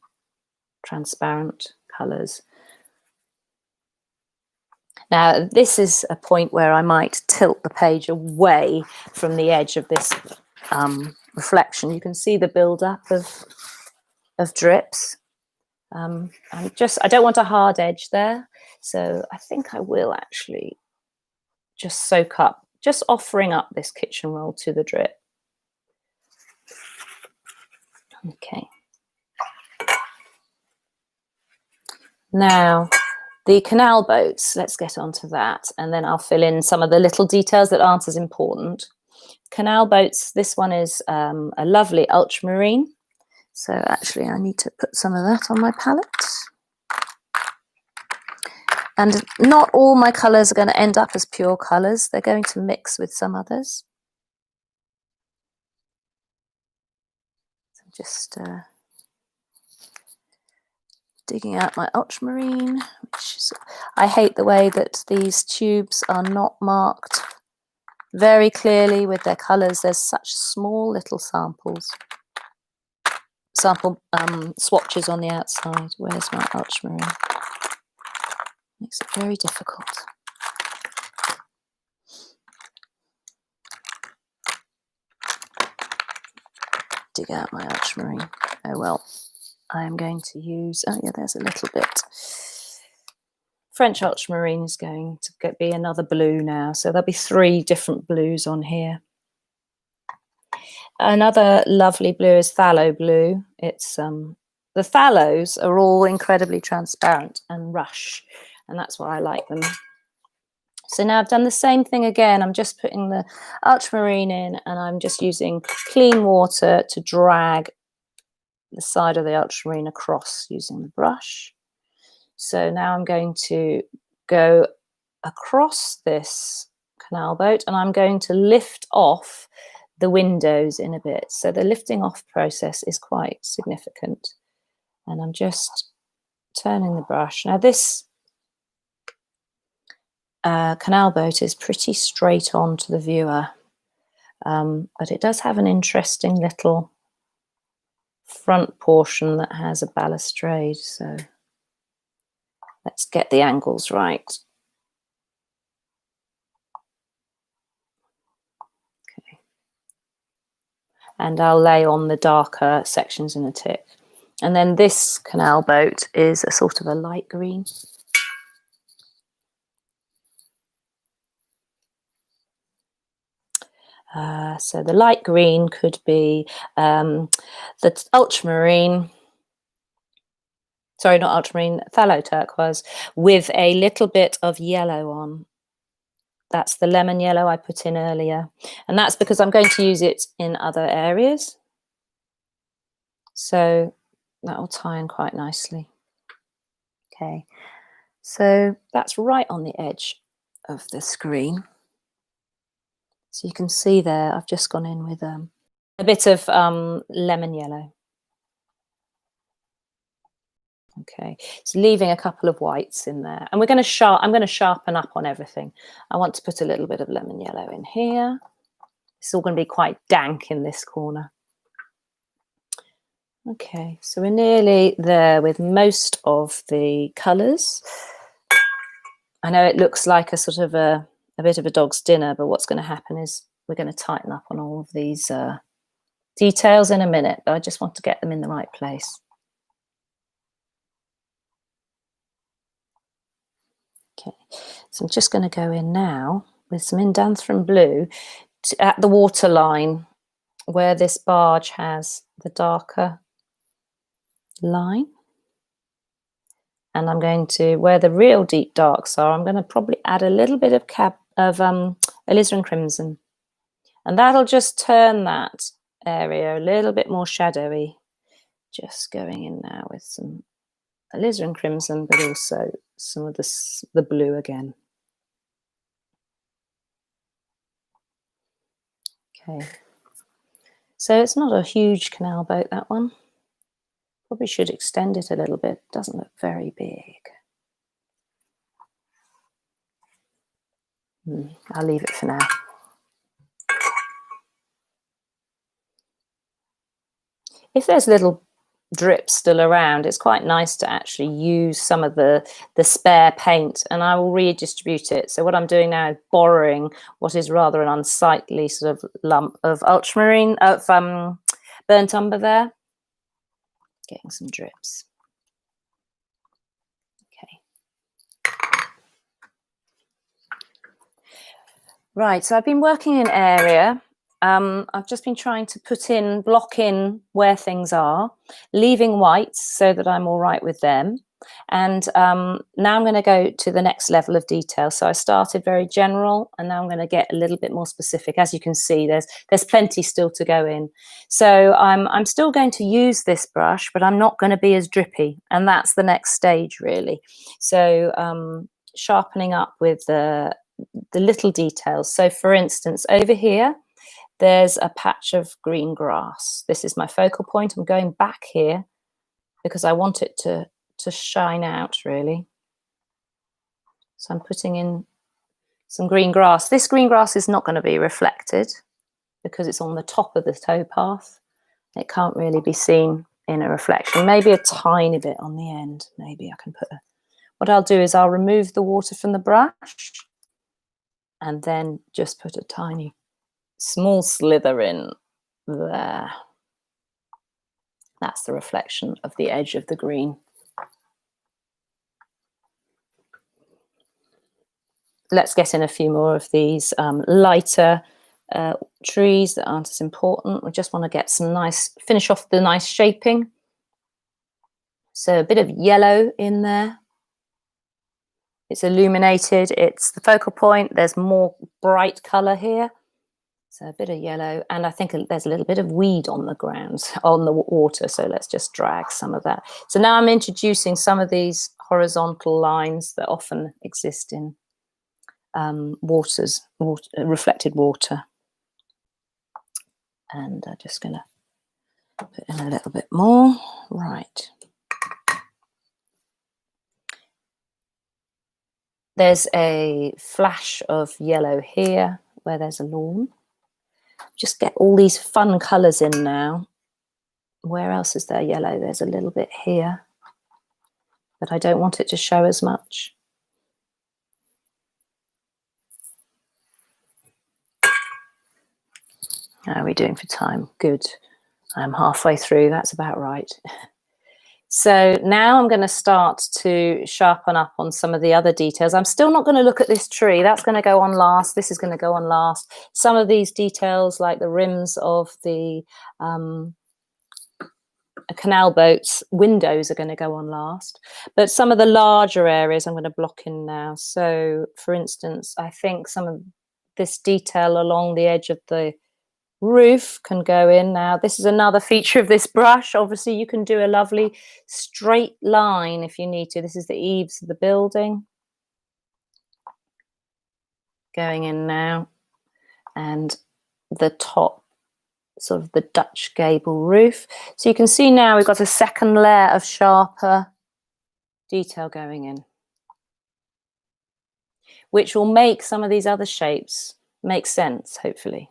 S1: transparent colours. Now, this is a point where I might tilt the page away from the edge of this reflection. You can see the build-up of drips. I don't want a hard edge there, so I think I will actually just soak up, just offering up this kitchen roll to the drip. Okay. Now, the canal boats, let's get onto that, and then I'll fill in some of the little details that aren't as important. Canal boats, this one is a lovely ultramarine. So actually I need to put some of that on my palette. And not all my colours are going to end up as pure colours. They're going to mix with some others. So just digging out my ultramarine, which is, I hate the way that these tubes are not marked very clearly with their colours. There's such small little sample swatches on the outside. Where's my ultramarine? Makes it very difficult. Dig out my ultramarine. Oh well. I am going to use, oh yeah, there's a little bit. French ultramarine is going to be another blue now. So there'll be 3 different blues on here. Another lovely blue is phthalo blue. It's the phthalos are all incredibly transparent and rush, and that's why I like them. So now I've done the same thing again. I'm just putting the ultramarine in, and I'm just using clean water to drag the side of the ultramarine across using the brush. So now I'm going to go across this canal boat, and I'm going to lift off the windows in a bit. So the lifting off process is quite significant. And I'm just turning the brush. Now this canal boat is pretty straight on to the viewer, but it does have an interesting little front portion that has a balustrade. So let's get the angles right. Okay. And I'll lay on the darker sections in a tick. And then this canal boat is a sort of a light green. So the light green could be the ultramarine, sorry, not ultramarine, phthalo turquoise, with a little bit of yellow on. That's the lemon yellow I put in earlier. And that's because I'm going to use it in other areas. So that will tie in quite nicely. Okay, so that's right on the edge of the screen. So you can see there, I've just gone in with a bit of lemon yellow. Okay, so leaving a couple of whites in there, and I'm going to sharpen up on everything. I want to put a little bit of lemon yellow in here. It's all going to be quite dank in this corner. Okay, so we're nearly there with most of the colours. I know it looks like a sort of a bit of a dog's dinner, but what's going to happen is we're going to tighten up on all of these details in a minute, but I just want to get them in the right place. Okay, so I'm just going to go in now with some indanthrene blue at the waterline where this barge has the darker line. And I'm going to, where the real deep darks are, I'm going to probably add a little bit of alizarin crimson. And that'll just turn that area a little bit more shadowy. Just going in now with some alizarin crimson, but also some of the blue again. Okay. So it's not a huge canal boat, that one. Probably should extend it a little bit. Doesn't look very big. I'll leave it for now. If there's little drips still around, it's quite nice to actually use some of the spare paint, and I will redistribute it. So what I'm doing now is borrowing what is rather an unsightly sort of lump of ultramarine, of burnt umber there. Getting some drips. Okay. Right, so I've been working in area. I've just been trying to block in where things are, leaving whites so that I'm all right with them. And now I'm going to go to the next level of detail. So I started very general, and now I'm going to get a little bit more specific. As you can see, there's plenty still to go in. So I'm still going to use this brush, but I'm not going to be as drippy, and that's the next stage really. So sharpening up with the little details. So for instance, over here, there's a patch of green grass. This is my focal point. I'm going back here because I want it to shine out really. So I'm putting in some green grass. This green grass is not going to be reflected because it's on the top of the towpath. It can't really be seen in a reflection. Maybe a tiny bit on the end. Maybe I can put what I'll do is I'll remove the water from the brush and then just put a tiny small slither in there. That's the reflection of the edge of the green. Let's get in a few more of these lighter trees that aren't as important. We just want to get some finish off the nice shaping. So a bit of yellow in there. It's illuminated, it's the focal point. There's more bright colour here. So a bit of yellow, and I think there's a little bit of weed on the ground, on the water, so let's just drag some of that. So now I'm introducing some of these horizontal lines that often exist in reflected water. And I'm just going to put in a little bit more. Right. There's a flash of yellow here where there's a lawn. Just get all these fun colours in now. Where else is there yellow? There's a little bit here, but I don't want it to show as much. How are we doing for time? Good. I'm halfway through, that's about right. So now I'm going to start to sharpen up on some of the other details. I'm still not going to look at this tree. That's going to go on last. This is going to go on last. Some of these details, like the rims of the canal boats windows, are going to go on last. But some of the larger areas I'm going to block in now. So, for instance, I think some of this detail along the edge of the roof can go in now. This is another feature of this brush. Obviously, you can do a lovely straight line if you need to. This is the eaves of the building going in now, and the top, sort of the Dutch gable roof. So you can see now we've got a second layer of sharper detail going in, which will make some of these other shapes make sense, hopefully.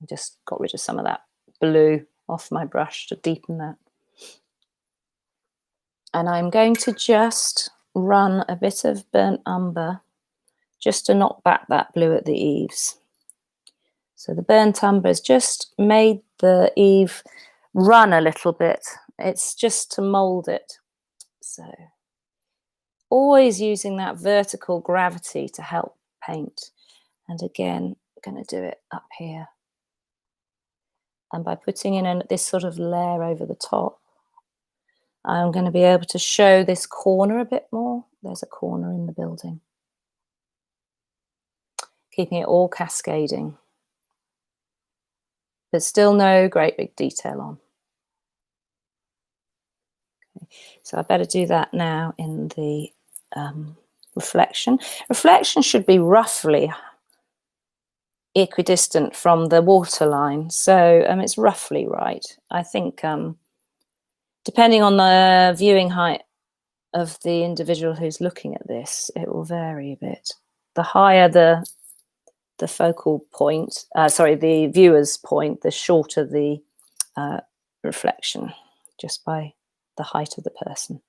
S1: Just got rid of some of that blue off my brush to deepen that. And I'm going to just run a bit of burnt umber just to knock back that blue at the eaves. So the burnt umber has just made the eave run a little bit. It's just to mould it. So always using that vertical gravity to help paint. And again, I'm going to do it up here. And by putting in this sort of layer over the top, I'm going to be able to show this corner a bit more. There's a corner in the building. Keeping it all cascading. But still no great big detail on. Okay. So I better do that now in the reflection. Reflection should be roughly equidistant from the waterline, so it's roughly right. I think depending on the viewing height of the individual who's looking at this, it will vary a bit. The higher the focal point, the viewer's point, the shorter the reflection, just by the height of the person.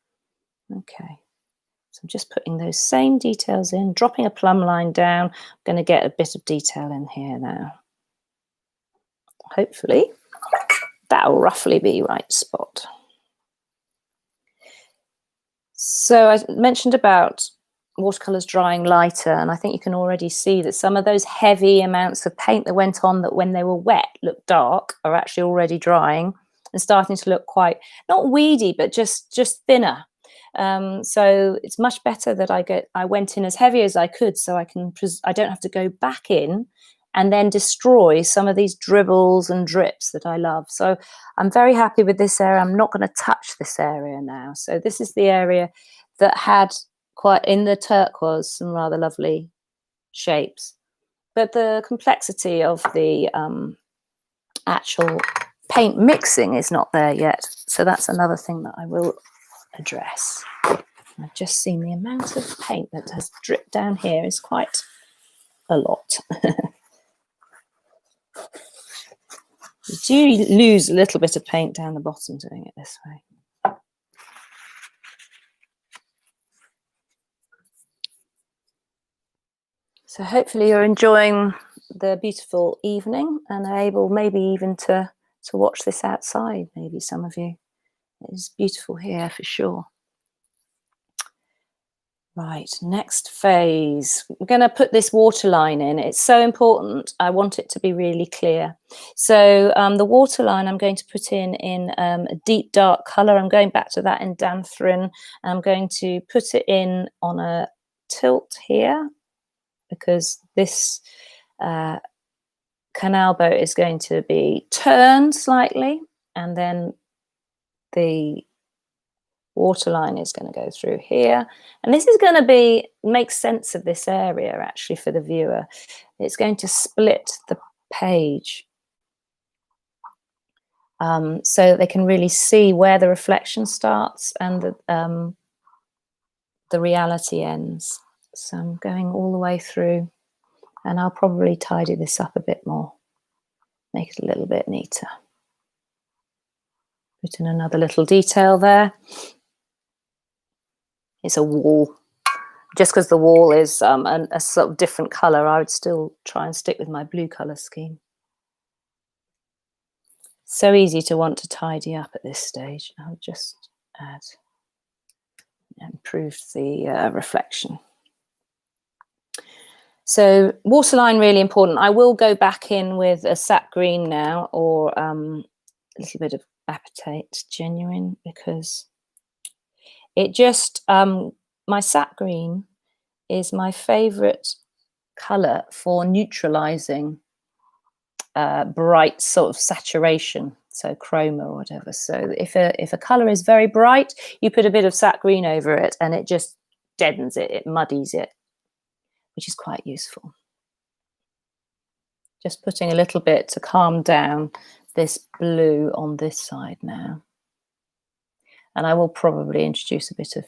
S1: Okay. So I'm just putting those same details in, dropping a plumb line down. I'm going to get a bit of detail in here now. Hopefully that'll roughly be right spot. So I mentioned about watercolours drying lighter, and I think you can already see that some of those heavy amounts of paint that went on that when they were wet looked dark are actually already drying and starting to look quite, not weedy, but just thinner. So it's much better that I went in as heavy as I could, so I don't have to go back in and then destroy some of these dribbles and drips that I love. So I'm very happy with this area. I'm not going to touch this area now. So this is the area that had quite, in the turquoise, some rather lovely shapes. But the complexity of the actual paint mixing is not there yet. So that's another thing that I will address. I've just seen the amount of paint that has dripped down here is quite a lot. You do lose a little bit of paint down the bottom doing it this way. So hopefully you're enjoying the beautiful evening and are able maybe even to watch this outside, maybe some of you. It's beautiful here for sure. Right, next phase. We're going to put this waterline in. It's so important. I want it to be really clear. So the waterline I'm going to put in a deep dark colour. I'm going back to that in Danthrin. I'm going to put it in on a tilt here because this canal boat is going to be turned slightly, and then the waterline is going to go through here, and this is going to make sense of this area actually for the viewer. It's going to split the page so that they can really see where the reflection starts and the reality ends. So I'm going all the way through, and I'll probably tidy this up a bit more, make it a little bit neater. Put in another little detail there. It's a wall. Just because the wall is a sort of different colour, I would still try and stick with my blue colour scheme. So easy to want to tidy up at this stage. I'll just add, improve the reflection. So waterline, really important. I will go back in with a sap green now, or a little bit of apatite genuine, because it just, my sap green is my favourite colour for neutralising bright sort of saturation, so chroma or whatever. So if a colour is very bright, you put a bit of sap green over it and it just deadens it, it muddies it, which is quite useful. Just putting a little bit to calm down this blue on this side now. And I will probably introduce a bit of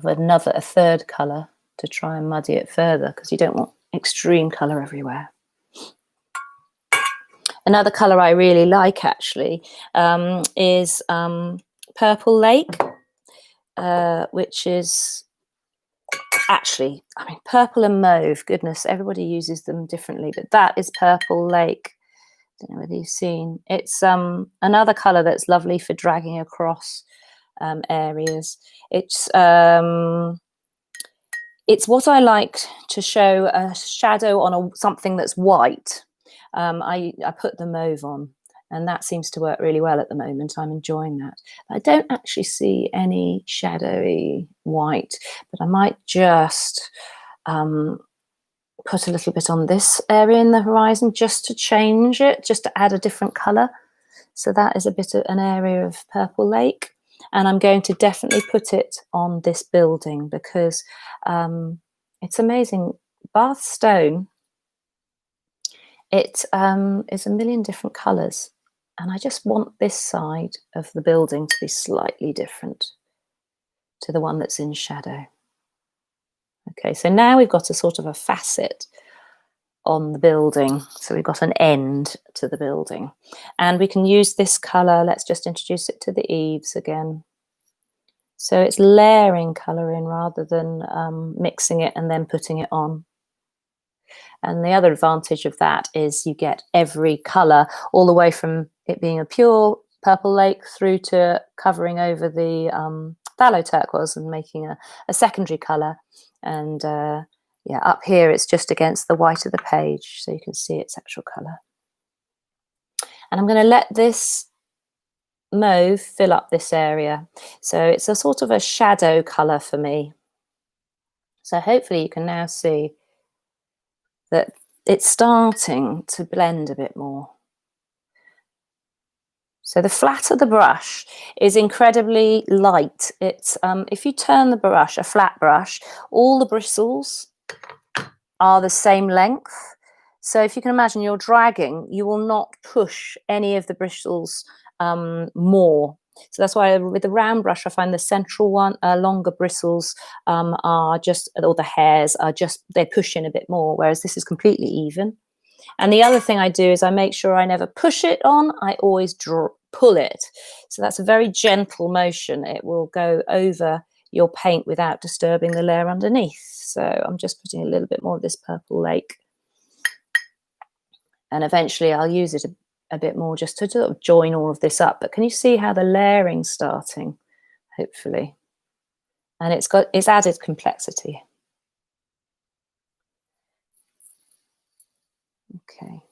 S1: a third colour to try and muddy it further, because you don't want extreme colour everywhere. Another colour I really like, actually, is Purple Lake, which is actually, I mean, purple and mauve, goodness, everybody uses them differently, but that is Purple Lake. I don't know whether you've seen. It's another colour that's lovely for dragging across areas. It's what I like to show a shadow on something that's white. I put the mauve on, and that seems to work really well at the moment. I'm enjoying that. I don't actually see any shadowy white, but I might just put a little bit on this area in the horizon just to change it, just to add a different colour. So that is a bit of an area of Purple Lake. And I'm going to definitely put it on this building, because it's amazing. Bath stone, it is a million different colours. And I just want this side of the building to be slightly different to the one that's in shadow. Okay, so now we've got a sort of a facet on the building. So we've got an end to the building. And we can use this colour. Let's just introduce it to the eaves again. So it's layering colour in rather than mixing it and then putting it on. And the other advantage of that is you get every colour, all the way from it being a pure Purple Lake through to covering over the phthalo turquoise and making a secondary colour. And yeah, up here it's just against the white of the page, so you can see its actual colour. And I'm going to let this mauve fill up this area. So it's a sort of a shadow colour for me. So hopefully you can now see that it's starting to blend a bit more. So the flat of the brush is incredibly light. It's if you turn the brush, a flat brush, all the bristles are the same length. So if you can imagine you're dragging, you will not push any of the bristles more. So that's why with the round brush, I find the central one, longer bristles are just, or the hairs are just, they push in a bit more, whereas this is completely even. And the other thing I do is I make sure I never push it on, I always pull it. So that's a very gentle motion. It will go over your paint without disturbing the layer underneath. So I'm just putting a little bit more of this Purple Lake. And eventually I'll use it a bit more just to sort of join all of this up. But can you see how the layering's starting, hopefully? And it's added complexity. Okay.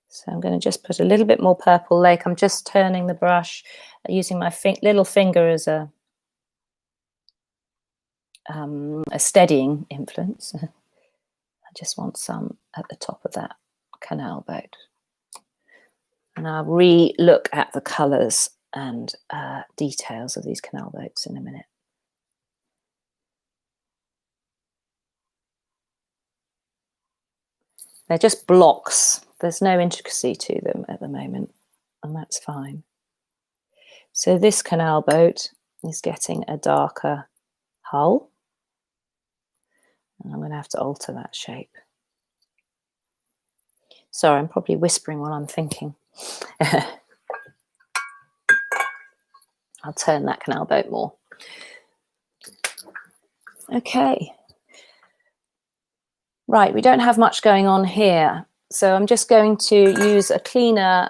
S1: So I'm going to just put a little bit more Purple Lake. I'm just turning the brush, using my little finger as a steadying influence. I just want some at the top of that canal boat. And I'll re-look at the colours and details of these canal boats in a minute. They're just blocks. There's no intricacy to them at the moment, and that's fine. So this canal boat is getting a darker hull. And I'm going to have to alter that shape. Sorry, I'm probably whispering while I'm thinking. I'll turn that canal boat more. Okay. Right, we don't have much going on here. So I'm just going to use a cleaner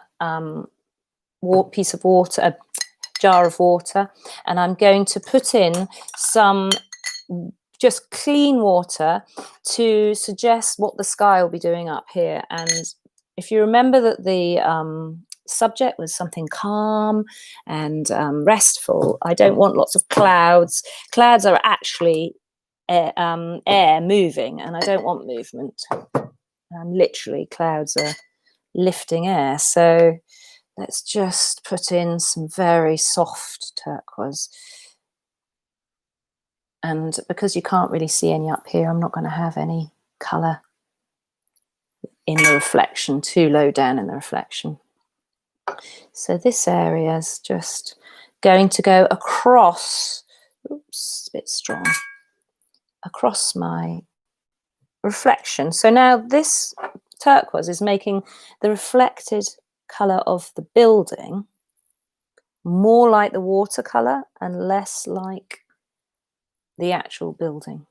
S1: piece of water, a jar of water, and I'm going to put in some just clean water to suggest what the sky will be doing up here. And if you remember that the subject was something calm and restful, I don't want lots of clouds. Clouds are actually air moving, and I don't want movement. Literally, clouds are lifting air. So let's just put in some very soft turquoise. And because you can't really see any up here, I'm not going to have any colour in the reflection, too low down in the reflection. So this area is just going to go across, oops, a bit strong, across my reflection. So now this turquoise is making the reflected colour of the building more like the watercolour and less like the actual building.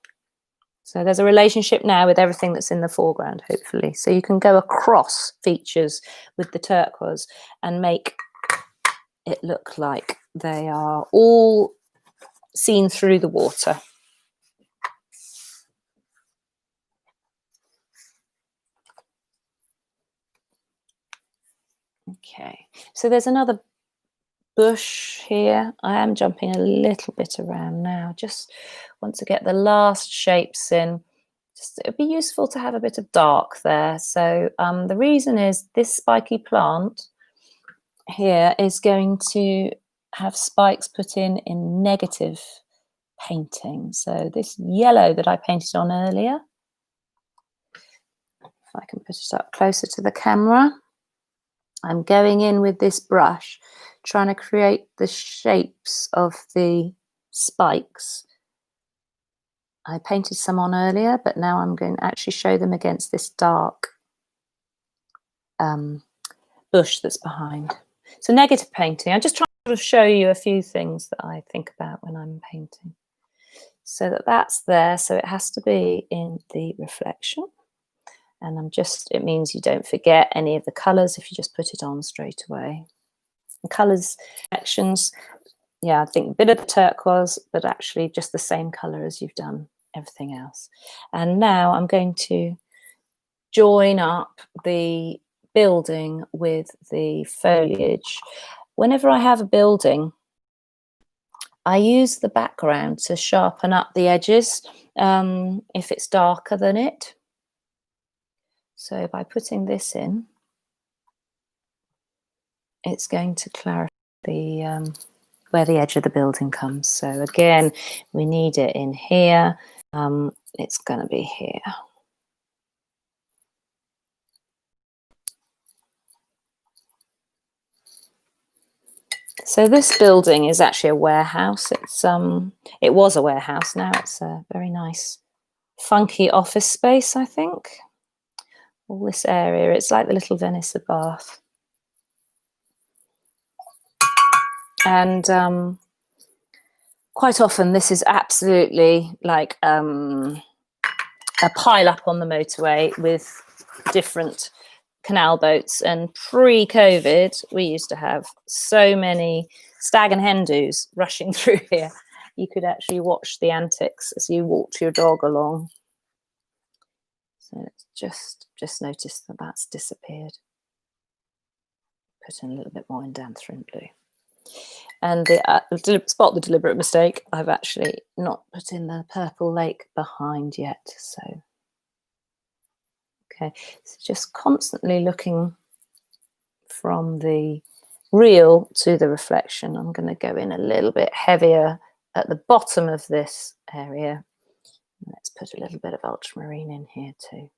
S1: So there's a relationship now with everything that's in the foreground, hopefully. So you can go across features with the turquoise and make it look like they are all seen through the water. Okay, so there's another bush here. I am jumping a little bit around now. Just want to get the last shapes in. Just, it'd be useful to have a bit of dark there. So the reason is this spiky plant here is going to have spikes put in negative painting. So this yellow that I painted on earlier, if I can put it up closer to the camera, I'm going in with this brush, trying to create the shapes of the spikes. I painted some on earlier, but now I'm going to actually show them against this dark bush that's behind. So negative painting, I'm just trying to show you a few things that I think about when I'm painting. So that's there, so it has to be in the reflection. And it means you don't forget any of the colours if you just put it on straight away. The colours, actions, yeah, I think a bit of the turquoise, but actually just the same colour as you've done everything else. And now I'm going to join up the building with the foliage. Whenever I have a building, I use the background to sharpen up the edges if it's darker than it. So by putting this in, it's going to clarify the where the edge of the building comes. So again, we need it in here. It's going to be here. So this building is actually a warehouse. It was a warehouse. Now it's a very nice, funky office space, I think. All this area, it's like the little Venice of Bath. And quite often this is absolutely like a pile up on the motorway with different canal boats. And pre-COVID, we used to have so many stag and hen do's rushing through here. You could actually watch the antics as you walked your dog along. So it's just noticed that that's disappeared. Put in a little bit more in Danthrin blue. And spot the deliberate mistake, I've actually not put in the purple lake behind yet. So, okay, so just constantly looking from the real to the reflection. I'm going to go in a little bit heavier at the bottom of this area. Let's put a little bit of ultramarine in here too.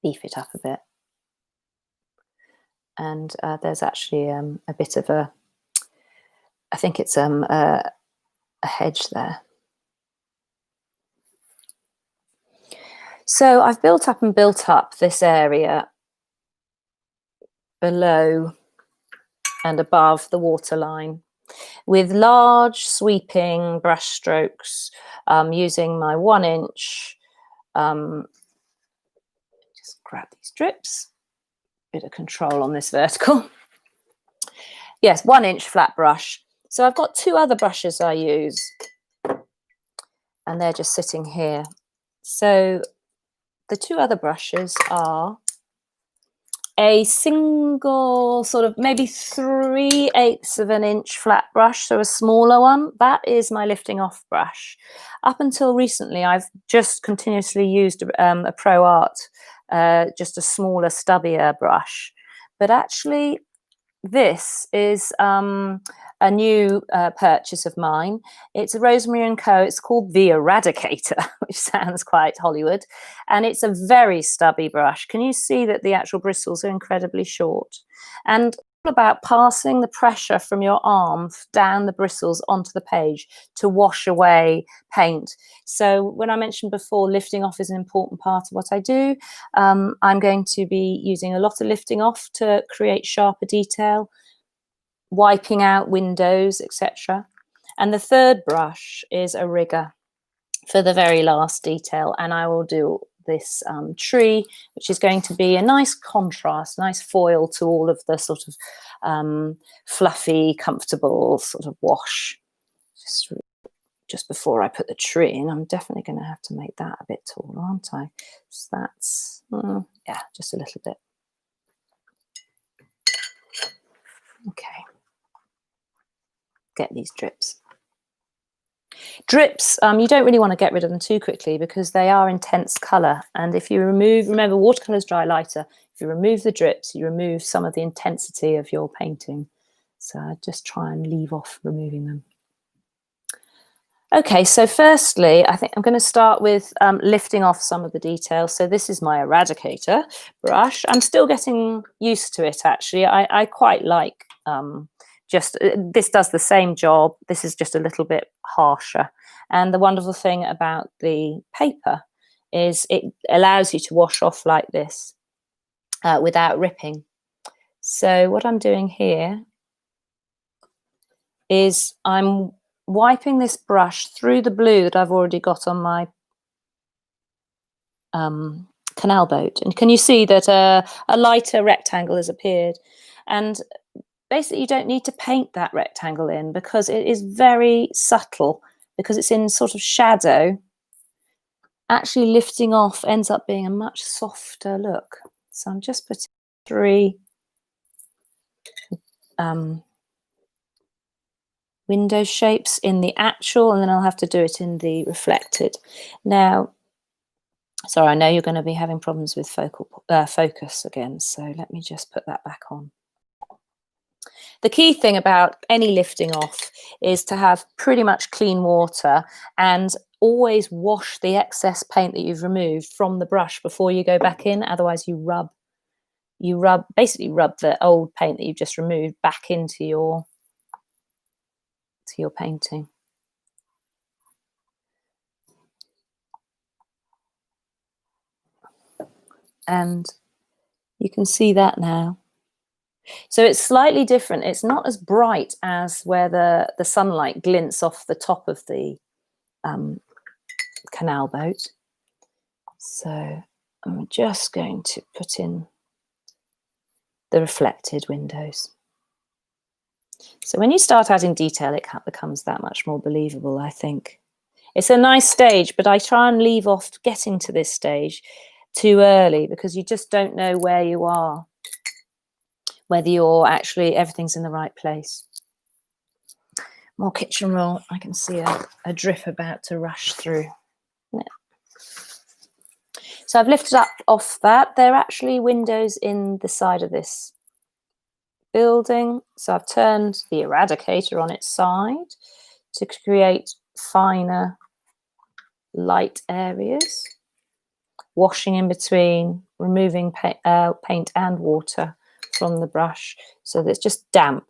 S1: Beef it up a bit. And there's actually a bit of I think it's a hedge there. So I've built up this area below and above the waterline with large sweeping brush strokes using my 1 inch. Just grab these drips. Bit of control on this vertical. Yes, 1 inch flat brush. So I've got 2 other brushes I use, and they're just sitting here. So the 2 other brushes are a single sort of maybe 3/8 of an inch flat brush, so a smaller one. That is my lifting off brush. Up until recently, I've just continuously used a Pro Art, just a smaller, stubbier brush. But actually, this is a new purchase of mine. It's a Rosemary & Co. It's called the Eradicator, which sounds quite Hollywood. And it's a very stubby brush. Can you see that the actual bristles are incredibly short? And all about passing the pressure from your arm down the bristles onto the page to wash away paint. So when I mentioned before, lifting off is an important part of what I do. I'm going to be using a lot of lifting off to create sharper detail, wiping out windows, etc. And the 3rd brush is a rigger for the very last detail, and I will do this tree, which is going to be a nice contrast, nice foil to all of the sort of fluffy, comfortable sort of wash. Just before I put the tree in, I'm definitely going to have to make that a bit taller, aren't I? So that's, yeah, just a little bit. Okay. Get these drips. Drips, you don't really want to get rid of them too quickly because they are intense colour. And if you remember, watercolours dry lighter. If you remove the drips, you remove some of the intensity of your painting. So I just try and leave off removing them. Okay, so firstly, I think I'm going to start with lifting off some of the details. So this is my Eradicator brush. I'm still getting used to it, actually. I quite like this does the same job. This is just a little bit harsher. And the wonderful thing about the paper is it allows you to wash off like this without ripping. So what I'm doing here is I'm wiping this brush through the blue that I've already got on my canal boat. And can you see that a lighter rectangle has appeared? And basically, you don't need to paint that rectangle in because it is very subtle, because it's in sort of shadow. Actually, lifting off ends up being a much softer look. So I'm just putting 3 window shapes in the actual, and then I'll have to do it in the reflected. Now, sorry, I know you're going to be having problems with focus again, so let me just put that back on. The key thing about any lifting off is to have pretty much clean water and always wash the excess paint that you've removed from the brush before you go back in. Otherwise, basically rub the old paint that you've just removed back into your painting. And you can see that now. So it's slightly different. It's not as bright as where the sunlight glints off the top of the canal boat. So I'm just going to put in the reflected windows. So when you start adding detail, it becomes that much more believable, I think. It's a nice stage, but I try and leave off getting to this stage too early because you just don't know where you are, whether you're actually, everything's in the right place. More kitchen roll. I can see a drip about to rush through. Yeah. So I've lifted up off that. There are actually windows in the side of this building. So I've turned the Eradicator on its side to create finer light areas, washing in between, removing paint and water from the brush so that it's just damp.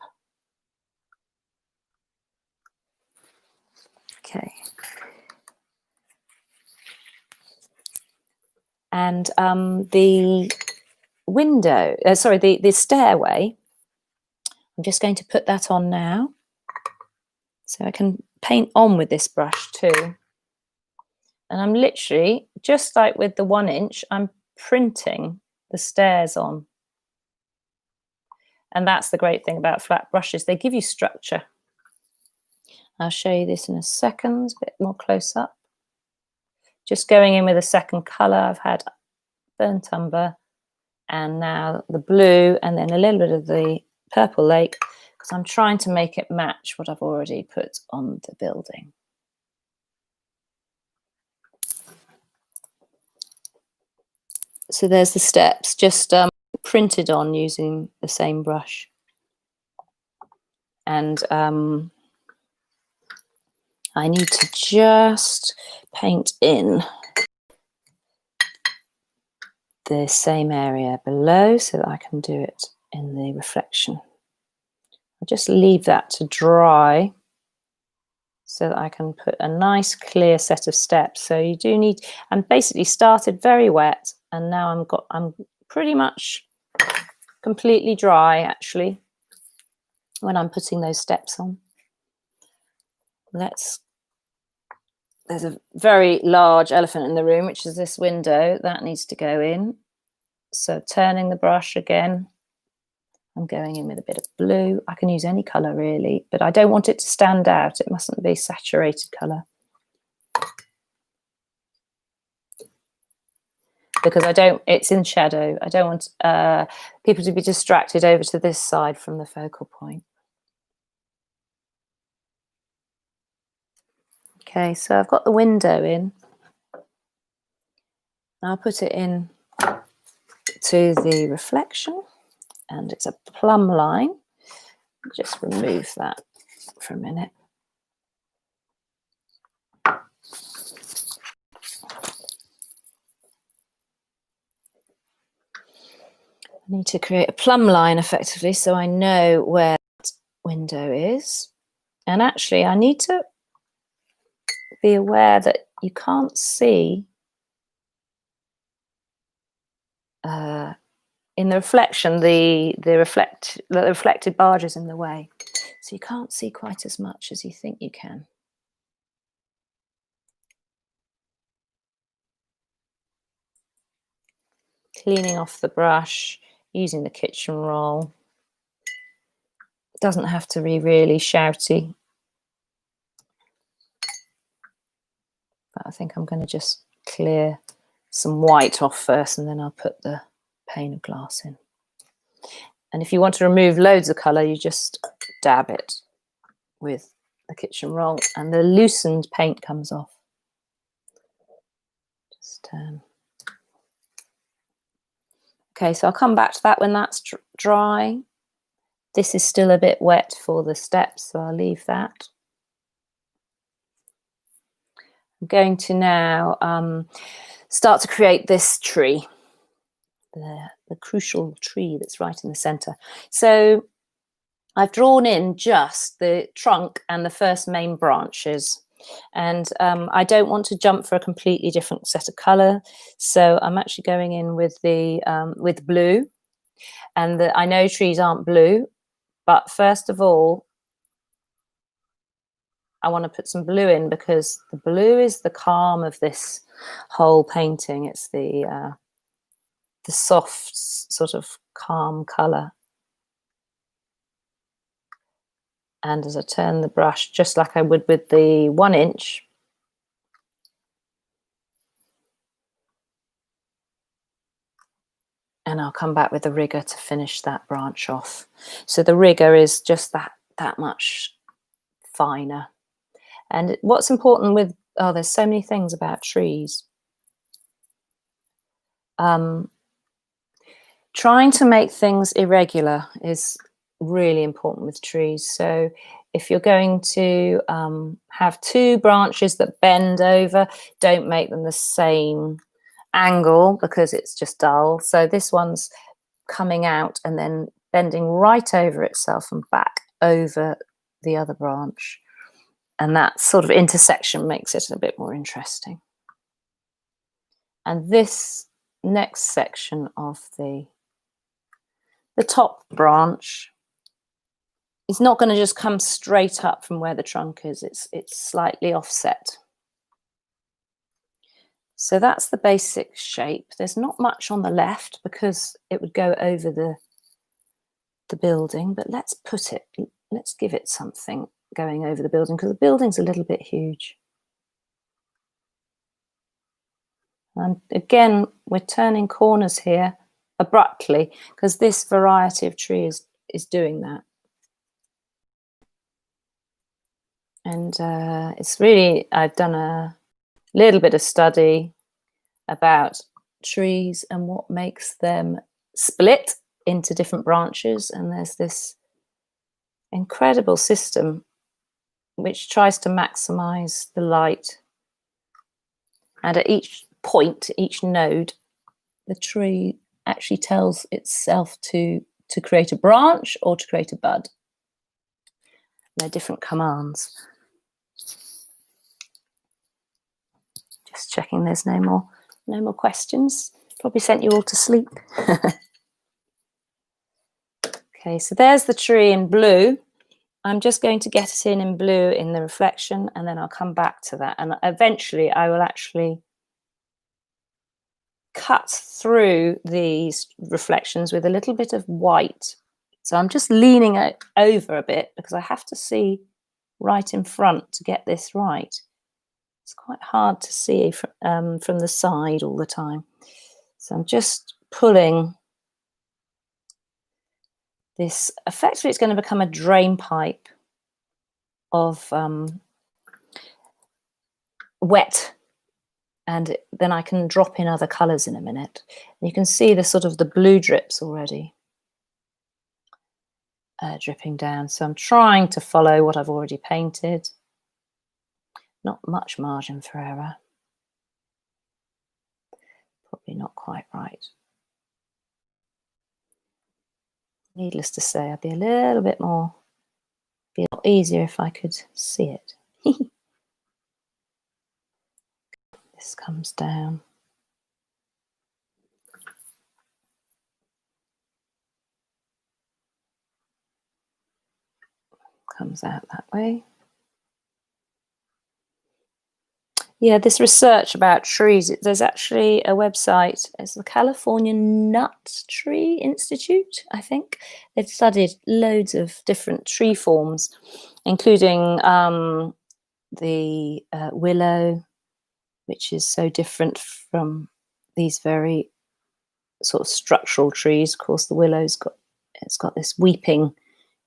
S1: Okay. And the window, the stairway, I'm just going to put that on now. So I can paint on with this brush too. And I'm literally, just like with the 1 inch, I'm printing the stairs on. And that's the great thing about flat brushes. They give you structure. I'll show you this in a second, a bit more close up. Just going in with a second colour. I've had burnt umber and now the blue and then a little bit of the purple lake because I'm trying to make it match what I've already put on the building. So there's the steps, just printed on using the same brush. And I need to just paint in the same area below so that I can do it in the reflection. I'll just leave that to dry so that I can put a nice clear set of steps. So you do need, and basically started very wet and now I'm pretty much completely dry actually when I'm putting those steps on. There's a very large elephant in the room, which is this window. That needs to go in. So turning the brush again, I'm going in with a bit of blue. I can use any colour really, but I don't want it to stand out. It mustn't be saturated colour. Because it's in shadow. I don't want people to be distracted over to this side from the focal point. Okay, so I've got the window in. I'll put it in to the reflection and it's a plumb line. Just remove that for a minute. I need to create a plumb line effectively so I know where that window is. And actually I need to be aware that you can't see in the reflection, the reflected barge is in the way. So you can't see quite as much as you think you can. Cleaning off the brush, using the kitchen roll. It doesn't have to be really shouty. But I think I'm going to just clear some white off first and then I'll put the pane of glass in. And if you want to remove loads of colour, you just dab it with the kitchen roll and the loosened paint comes off. Just okay, so I'll come back to that when that's dry. This is still a bit wet for the steps, so I'll leave that. I'm going to now start to create this tree, the crucial tree that's right in the centre. So I've drawn in just the trunk and the first main branches. And I don't want to jump for a completely different set of colour, so I'm actually going in with the with blue. And I know trees aren't blue, but first of all, I want to put some blue in because the blue is the calm of this whole painting. It's the soft, sort of calm colour. And as I turn the brush, just like I would with the 1 inch, and I'll come back with the rigger to finish that branch off. So the rigger is just that much finer. And what's important with, oh, there's so many things about trees. Trying to make things irregular is really important with trees. So if you're going to have 2 branches that bend over, don't make them the same angle because it's just dull. So this one's coming out and then bending right over itself and back over the other branch. And that sort of intersection makes it a bit more interesting. And this next section of the top branch is not going to just come straight up from where the trunk is. It's slightly offset. So that's the basic shape. There's not much on the left because it would go over the building, but let's give it something going over the building, because the building's a little bit huge. And again, we're turning corners here abruptly because this variety of tree is doing that. And it's really, I've done a little bit of study about trees and what makes them split into different branches, and there's this incredible system which tries to maximize the light, and at each point, each node, the tree actually tells itself to create a branch or to create a bud. And they're different commands. Just checking there's no more questions. Probably sent you all to sleep. Okay, so there's the tree in blue. I'm just going to get it in blue in the reflection, and then I'll come back to that. And eventually I will actually cut through these reflections with a little bit of white. So I'm just leaning it over a bit because I have to see right in front to get this right. It's quite hard to see from the side all the time. So I'm just pulling this. Effectively, it's going to become a drain pipe of wet, and then I can drop in other colours in a minute. And you can see the sort of the blue drips already dripping down. So I'm trying to follow what I've already painted. Not much margin for error. Probably not quite right. Needless to say, I'd be a little bit more, be a lot easier if I could see it. This comes down. Comes out that way. Yeah, this research about trees, there's actually a website. It's the California Nut Tree Institute, I think. They've studied loads of different tree forms, including the willow, which is so different from these very sort of structural trees. Of course, the willow's got this weeping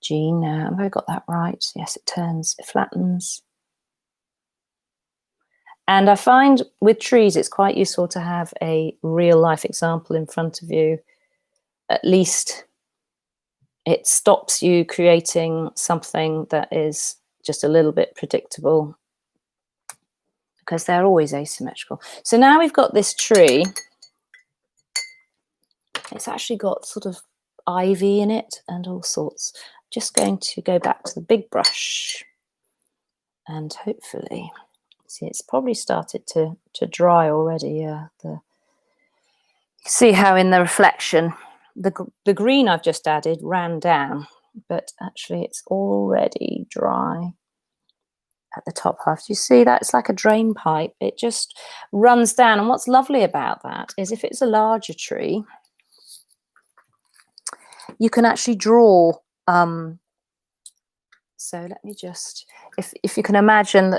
S1: gene. Have I got that right? Yes, it flattens. And I find with trees, it's quite useful to have a real life example in front of you. At least it stops you creating something that is just a little bit predictable, because they're always asymmetrical. So now we've got this tree. It's actually got sort of ivy in it and all sorts. Just going to go back to the big brush, and hopefully, see, it's probably started to dry already. Yeah, see how in the reflection, the green I've just added ran down, but actually it's already dry at the top half. Do you see that? It's like a drain pipe. It just runs down. And what's lovely about that is if it's a larger tree, you can actually draw. So let me just, if you can imagine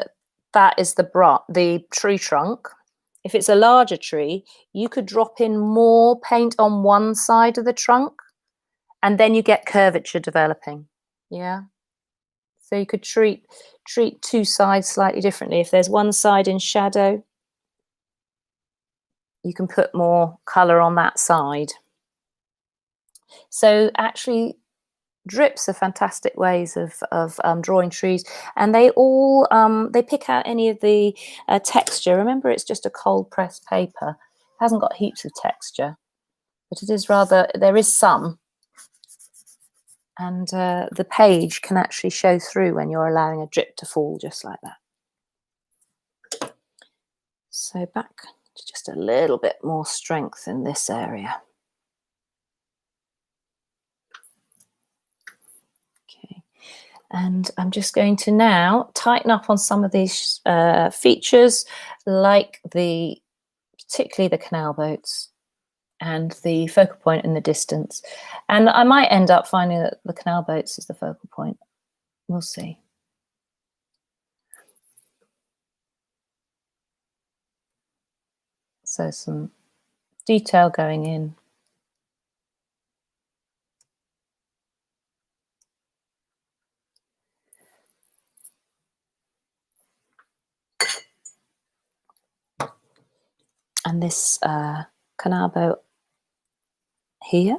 S1: that is the tree trunk. If it's a larger tree, you could drop in more paint on one side of the trunk, and then you get curvature developing. Yeah. So you could treat two sides slightly differently. If there's one side in shadow, you can put more colour on that side. So actually, drips are fantastic ways of drawing trees, and they all they pick out any of the texture. Remember, it's just a cold pressed paper. It hasn't got heaps of texture, but it is rather, there is some, and the page can actually show through when you're allowing a drip to fall just like that. So back to just a little bit more strength in this area. And I'm just going to now tighten up on some of these features, like the particularly the canal boats and the focal point in the distance. And I might end up finding that the canal boats is the focal point. We'll see. So some detail going in. And this canal boat here,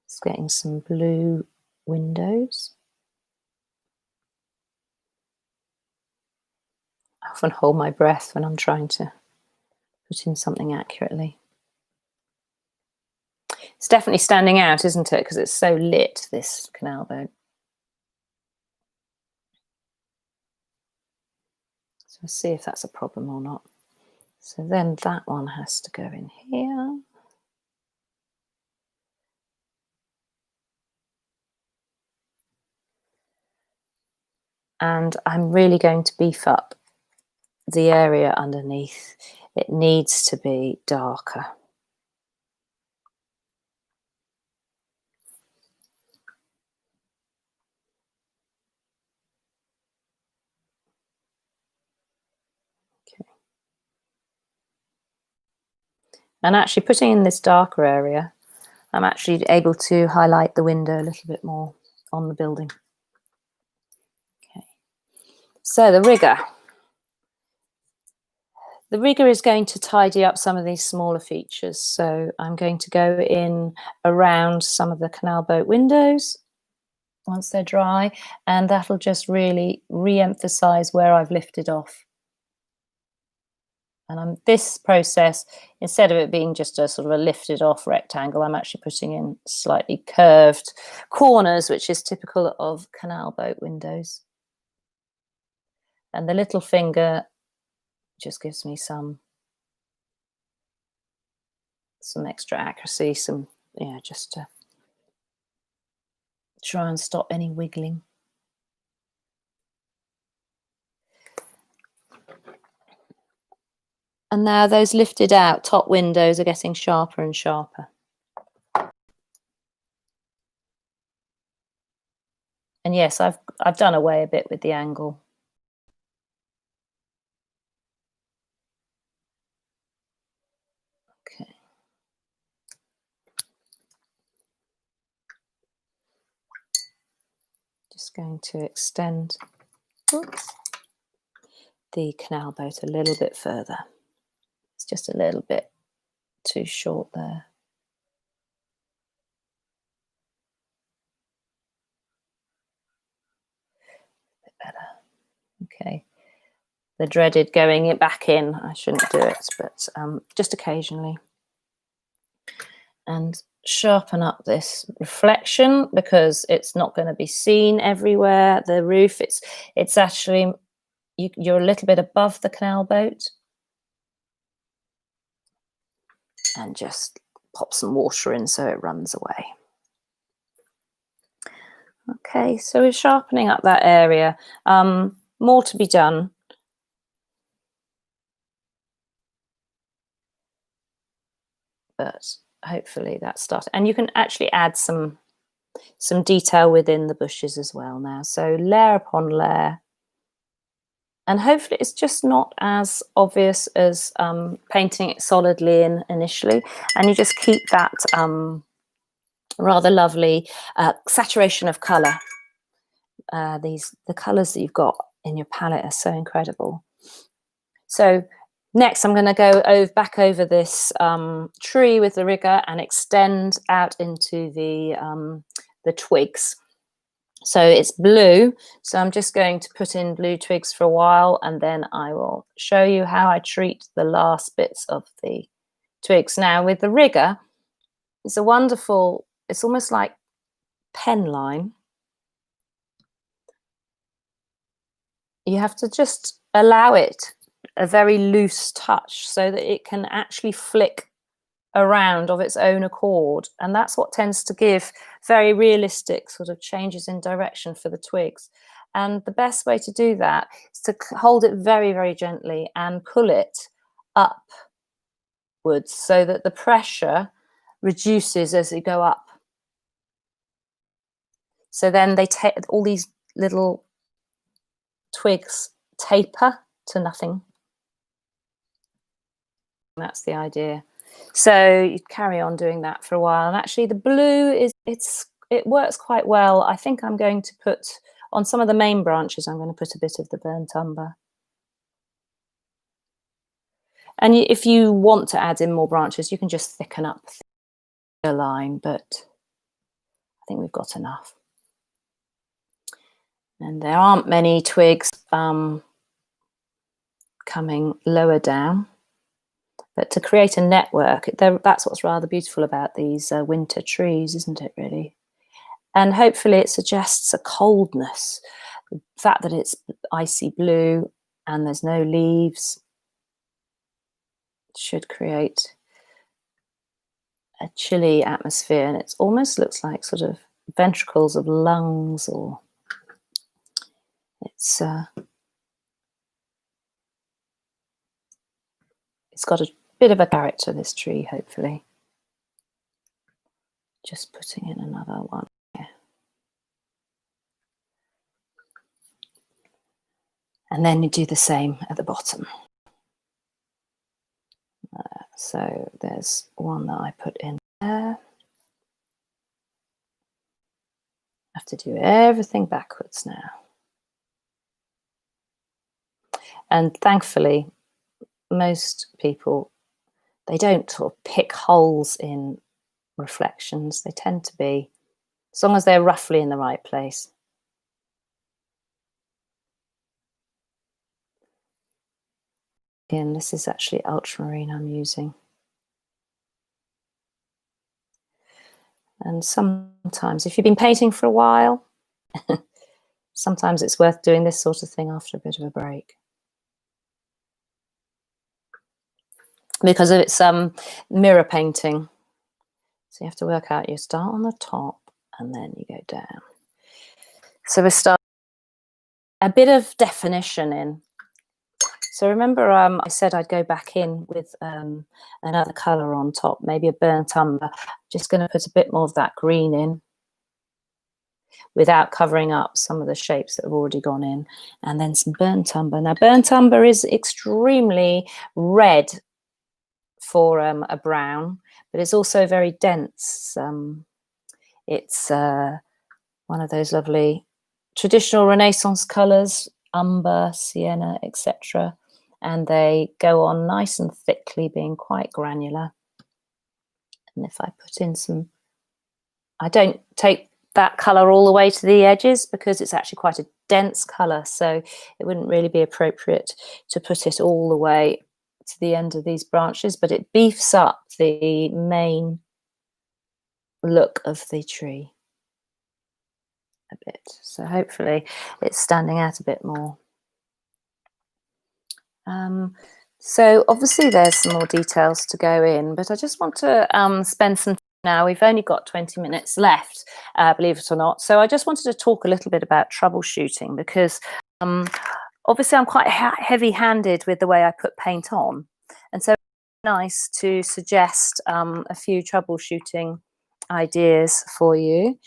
S1: it's getting some blue windows. I often hold my breath when I'm trying to put in something accurately. It's definitely standing out, isn't it? Because it's so lit, this canal boat. So we'll see if that's a problem or not. So then that one has to go in here. And I'm really going to beef up the area underneath. It needs to be darker. Okay. And actually putting in this darker area, I'm actually able to highlight the window a little bit more on the building. Okay. So the rigger. The rigger is going to tidy up some of these smaller features. So I'm going to go in around some of the canal boat windows once they're dry, and that'll just really re-emphasize where I've lifted off. And this process, instead of it being just a sort of a lifted off rectangle, I'm actually putting in slightly curved corners, which is typical of canal boat windows. And the little finger just gives me some extra accuracy, just to try and stop any wiggling. And now those lifted out top windows are getting sharper and sharper. And yes, I've done away a bit with the angle. Okay. Just going to extend the canal boat a little bit further. It's just a little bit too short there. A bit better. Okay. The dreaded going it back in. I shouldn't do it, but just occasionally. And sharpen up this reflection because it's not going to be seen everywhere. The roof, it's actually, you're a little bit above the canal boat. And just pop some water in so it runs away. Okay, so we're sharpening up that area. More to be done. But hopefully that's started. And you can actually add some detail within the bushes as well now. So layer upon layer. And hopefully it's just not as obvious as painting it solidly in initially. And you just keep that rather lovely saturation of colour. The colours that you've got in your palette are so incredible. So next I'm going to go back over this tree with the rigger and extend out into the twigs. So it's blue, so I'm just going to put in blue twigs for a while, and then I will show you how I treat the last bits of the twigs. Now with the rigger, it's almost like pen line. You have to just allow it a very loose touch so that it can actually flick around of its own accord, and that's what tends to give very realistic sort of changes in direction for the twigs. And the best way to do that is to hold it very, very gently and pull it upwards so that the pressure reduces as you go up. So then they take all these little twigs taper to nothing. That's the idea. So you carry on doing that for a while, and actually the blue it works quite well. I think I'm going to put on some of the main branches, I'm going to put a bit of the burnt umber. And if you want to add in more branches, you can just thicken up the line, but I think we've got enough. And there aren't many twigs coming lower down. But to create a network, that's what's rather beautiful about these winter trees, isn't it, really? And hopefully it suggests a coldness. The fact that it's icy blue and there's no leaves should create a chilly atmosphere. And it almost looks like sort of ventricles of lungs, or it's got a bit of a character, this tree, hopefully. Just putting in another one here. And then you do the same at the bottom. So there's one that I put in there. I have to do everything backwards now. And thankfully, most people, they don't sort of pick holes in reflections. They tend to be, as long as they're roughly in the right place. And this is actually ultramarine I'm using. And sometimes, if you've been painting for a while, sometimes it's worth doing this sort of thing after a bit of a break. Because of its mirror painting. So you have to work out, you start on the top and then you go down. So we start a bit of definition in. So remember I said I'd go back in with another colour on top, maybe a burnt umber. Just going to put a bit more of that green in without covering up some of the shapes that have already gone in. And then some burnt umber. Now burnt umber is extremely red for a brown, but it's also very dense. It's one of those lovely traditional Renaissance colours, umber, sienna, etc. And they go on nice and thickly, being quite granular. And if I put in some, I don't take that colour all the way to the edges because it's actually quite a dense colour, so it wouldn't really be appropriate to put it all the way to the end of these branches, but it beefs up the main look of the tree a bit. So hopefully it's standing out a bit more. So obviously there's some more details to go in, but I just want to spend some time now. We've only got 20 minutes left, believe it or not. So I just wanted to talk a little bit about troubleshooting, because obviously I'm quite heavy-handed with the way I put paint on. And so it's nice to suggest a few troubleshooting ideas for you.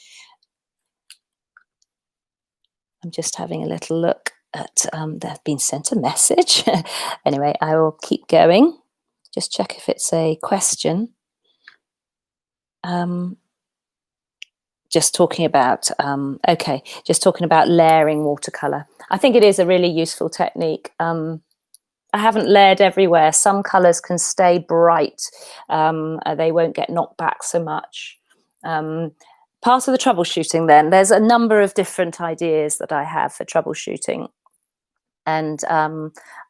S1: I'm just having a little look at, they've been sent a message. Anyway, I will keep going. Just check if it's a question. Just talking about, okay, just talking about layering watercolour. I think it is a really useful technique. I haven't layered everywhere. Some colours can stay bright. They won't get knocked back so much. Part of the troubleshooting then, there's a number of different ideas that I have for troubleshooting. And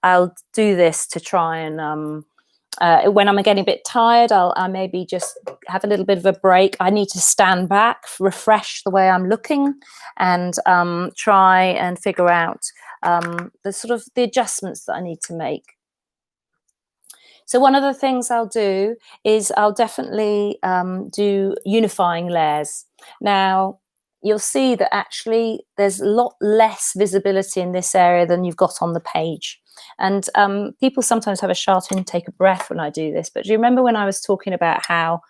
S1: I'll do this to try and, when I'm getting a bit tired, I maybe just have a little bit of a break. I need to stand back, refresh the way I'm looking, and try and figure out the adjustments that I need to make. So one of the things I'll do is I'll definitely do unifying layers. Now, you'll see that actually there's a lot less visibility in this area than you've got on the page. And people sometimes have a sharp intake of breath when I do this, but do you remember when I was talking about how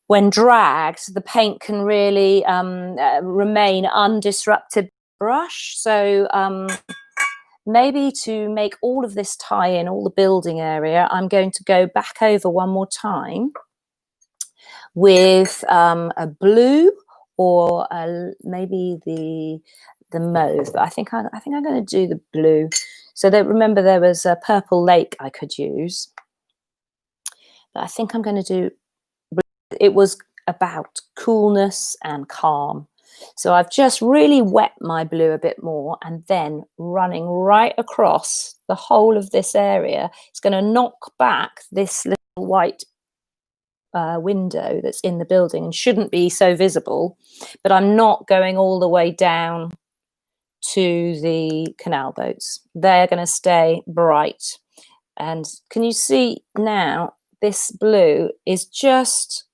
S1: when dragged, the paint can really remain undisrupted brush? So maybe to make all of this tie in, all the building area, I'm going to go back over one more time with a blue or maybe the mauve, but I think I'm going to do the blue. So that, remember, there was a purple lake I could use, but I think I'm going to do blue. It was about coolness and calm. So I've just really wet my blue a bit more, and then running right across the whole of this area, it's going to knock back this little white window that's in the building and shouldn't be so visible, but I'm not going all the way down to the canal boats. They're going to stay bright. And can you see now this blue is just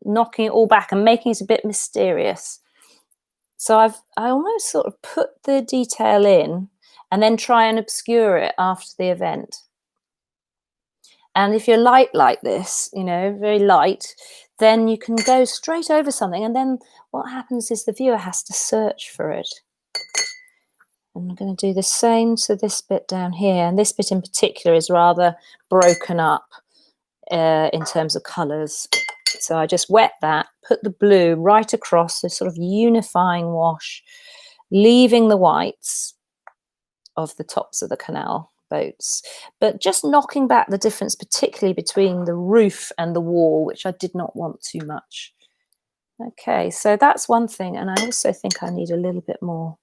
S1: knocking it all back and making it a bit mysterious. So I almost sort of put the detail in and then try and obscure it after the event. And if you're light like this, you know, very light, then you can go straight over something, and then what happens is the viewer has to search for it. And I'm going to do the same to this bit down here, and this bit in particular is rather broken up in terms of colours. So I just wet that, put the blue right across, this sort of unifying wash, leaving the whites of the tops of the canal boats, but just knocking back the difference, particularly between the roof and the wall, which I did not want too much. Okay, so that's one thing, and I also think I need a little bit more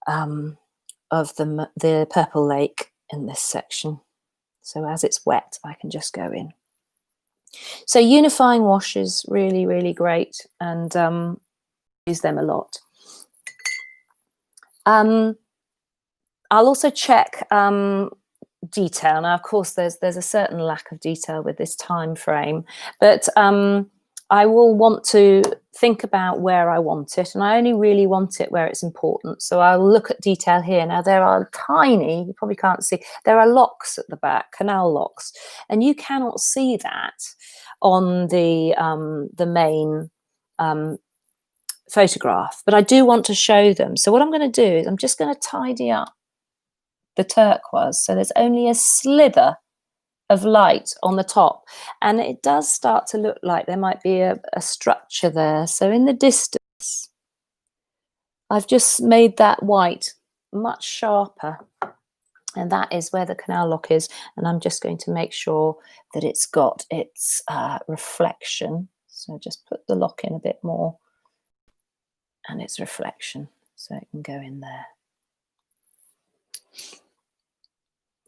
S1: of the purple lake in this section. So as it's wet, I can just go in. So unifying wash is really, really great, and use them a lot. I'll also check detail. Now, of course, there's a certain lack of detail with this time frame, but I will want to think about where I want it, and I only really want it where it's important. So I'll look at detail here. Now, there are tiny, you probably can't see, there are locks at the back, canal locks, and you cannot see that on the main photograph, but I do want to show them. So what I'm going to do is I'm just going to tidy up the turquoise so there's only a slither of light on the top, and it does start to look like there might be a structure there. So in the distance, I've just made that white much sharper, and that is where the canal lock is, and I'm just going to make sure that it's got its reflection. So just put the lock in a bit more and its reflection, so it can go in there.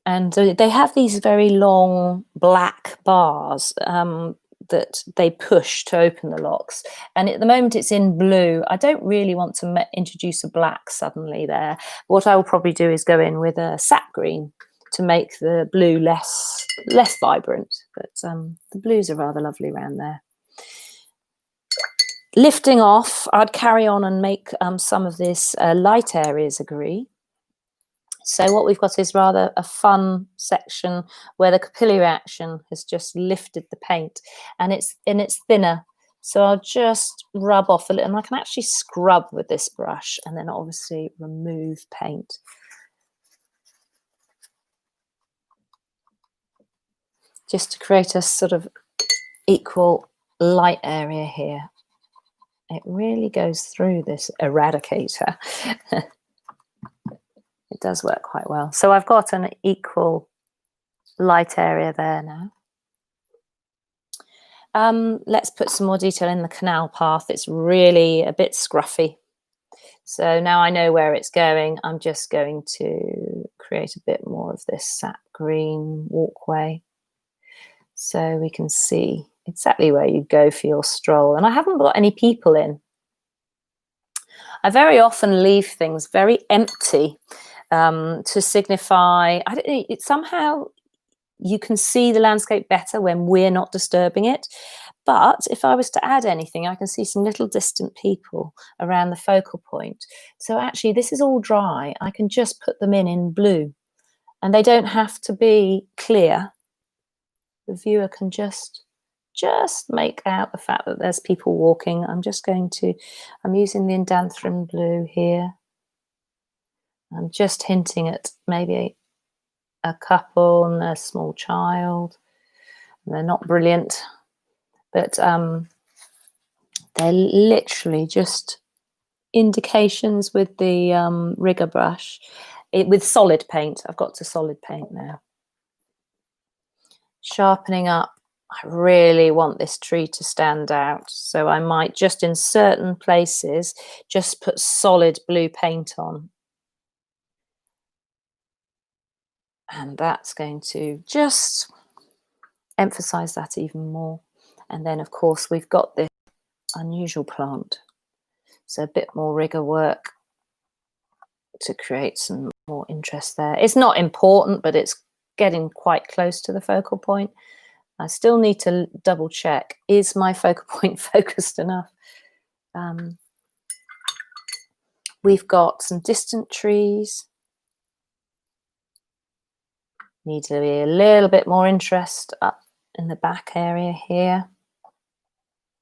S1: And they have these very long black bars that they push to open the locks. And at the moment it's in blue. I don't really want to introduce a black suddenly there. What I will probably do is go in with a sap green to make the blue less vibrant. But the blues are rather lovely around there. Lifting off, I'd carry on and make some of this light areas agree. So what we've got is rather a fun section where the capillary action has just lifted the paint, and it's thinner. So I'll just rub off a little, and I can actually scrub with this brush and then obviously remove paint. Just to create a sort of equal light area here. It really goes through this eradicator. It does work quite well. So I've got an equal light area there now. Let's put some more detail in the canal path. It's really a bit scruffy. So now I know where it's going. I'm just going to create a bit more of this sap green walkway so we can see exactly where you go for your stroll. And I haven't got any people in. I very often leave things very empty to signify, I don't know, somehow you can see the landscape better when we're not disturbing it. But if I was to add anything, I can see some little distant people around the focal point. So actually, this is all dry. I can just put them in blue And they don't have to be clear. The viewer can just make out the fact that there's people walking. I'm using the Indanthrone blue here. I'm just hinting at maybe a couple and a small child. They're not brilliant, but they're literally just indications with the rigger brush. With solid paint. I've got to solid paint now. Sharpening up. I really want this tree to stand out, so I might just in certain places just put solid blue paint on. And that's going to just emphasize that even more. And then, of course, we've got this unusual plant. So a bit more rigger work to create some more interest there. It's not important, but it's getting quite close to the focal point. I still need to double check, is my focal point focused enough? We've got some distant trees. Need to be a little bit more interest up in the back area here.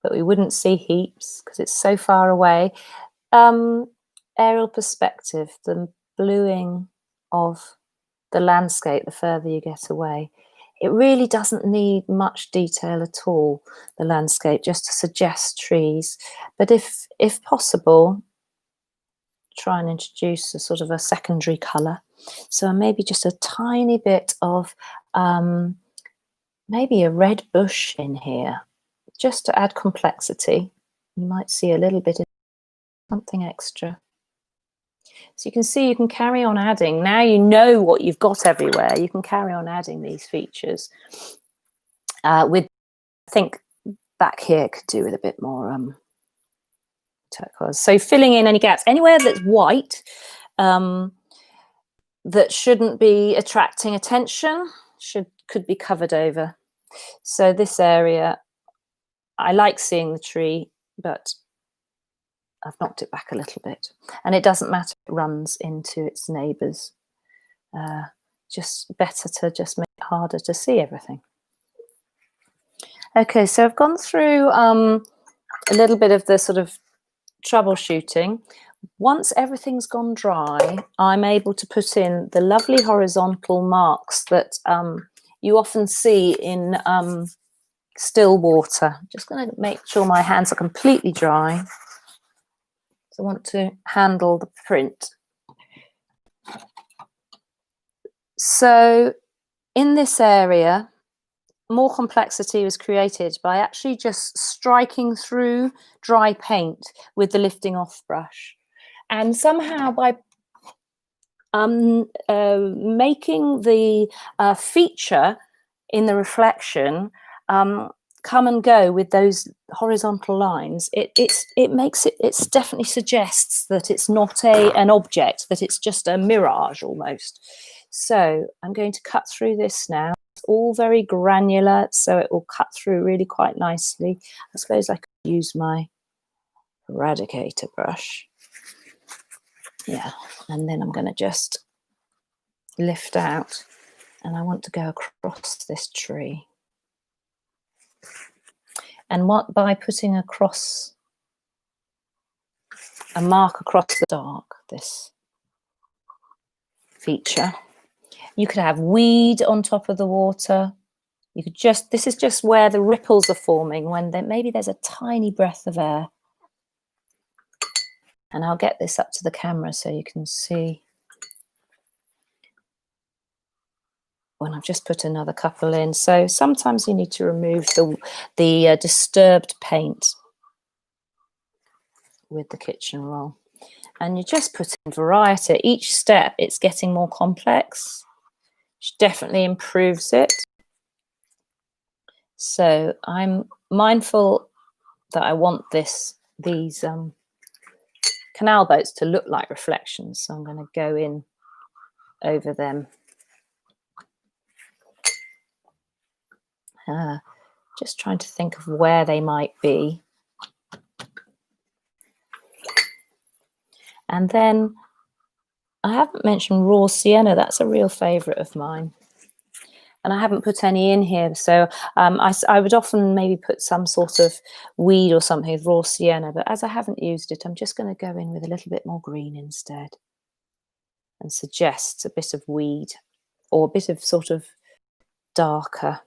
S1: But we wouldn't see heaps because it's so far away. Aerial perspective, the bluing of the landscape, the further you get away. It really doesn't need much detail at all, the landscape, just to suggest trees. But if possible, try and introduce a sort of a secondary colour. So maybe just a tiny bit of maybe a red bush in here, just to add complexity. You might see a little bit of something extra. So you can see you can carry on adding. Now you know what you've got everywhere. You can carry on adding these features. I think back here could do with a bit more turquoise. So filling in any gaps. Anywhere that's white that shouldn't be attracting attention could be covered over. So this area, I like seeing the tree, but I've knocked it back a little bit. And it doesn't matter if it runs into its neighbours. Just better to just make it harder to see everything. Okay, so I've gone through a little bit of the sort of troubleshooting. Once everything's gone dry, I'm able to put in the lovely horizontal marks that you often see in still water. Just going to make sure my hands are completely dry. So I want to handle the print. So in this area, more complexity was created by actually just striking through dry paint with the lifting off brush. And somehow by making the feature in the reflection come and go with those horizontal lines, it definitely suggests that it's not an object, that it's just a mirage almost. So I'm going to cut through this now. It's all very granular, so it will cut through really quite nicely. I suppose I could use my eradicator brush. Yeah, and then I'm going to just lift out, and I want to go across this tree. And by putting across a mark across the dark, this feature, you could have weed on top of the water. You could this is just where the ripples are forming when maybe there's a tiny breath of air. And I'll get this up to the camera so you can see when I've just put another couple in. So sometimes you need to remove the disturbed paint with the kitchen roll. And you just put in variety. Each step, it's getting more complex, which definitely improves it. So I'm mindful that I want these canal boats to look like reflections. So I'm going to go in over them. Just trying to think of where they might be. And then I haven't mentioned raw sienna. That's a real favourite of mine. And I haven't put any in here. So I would often maybe put some sort of weed or something with raw sienna. But as I haven't used it, I'm just going to go in with a little bit more green instead and suggest a bit of weed or a bit of sort of darker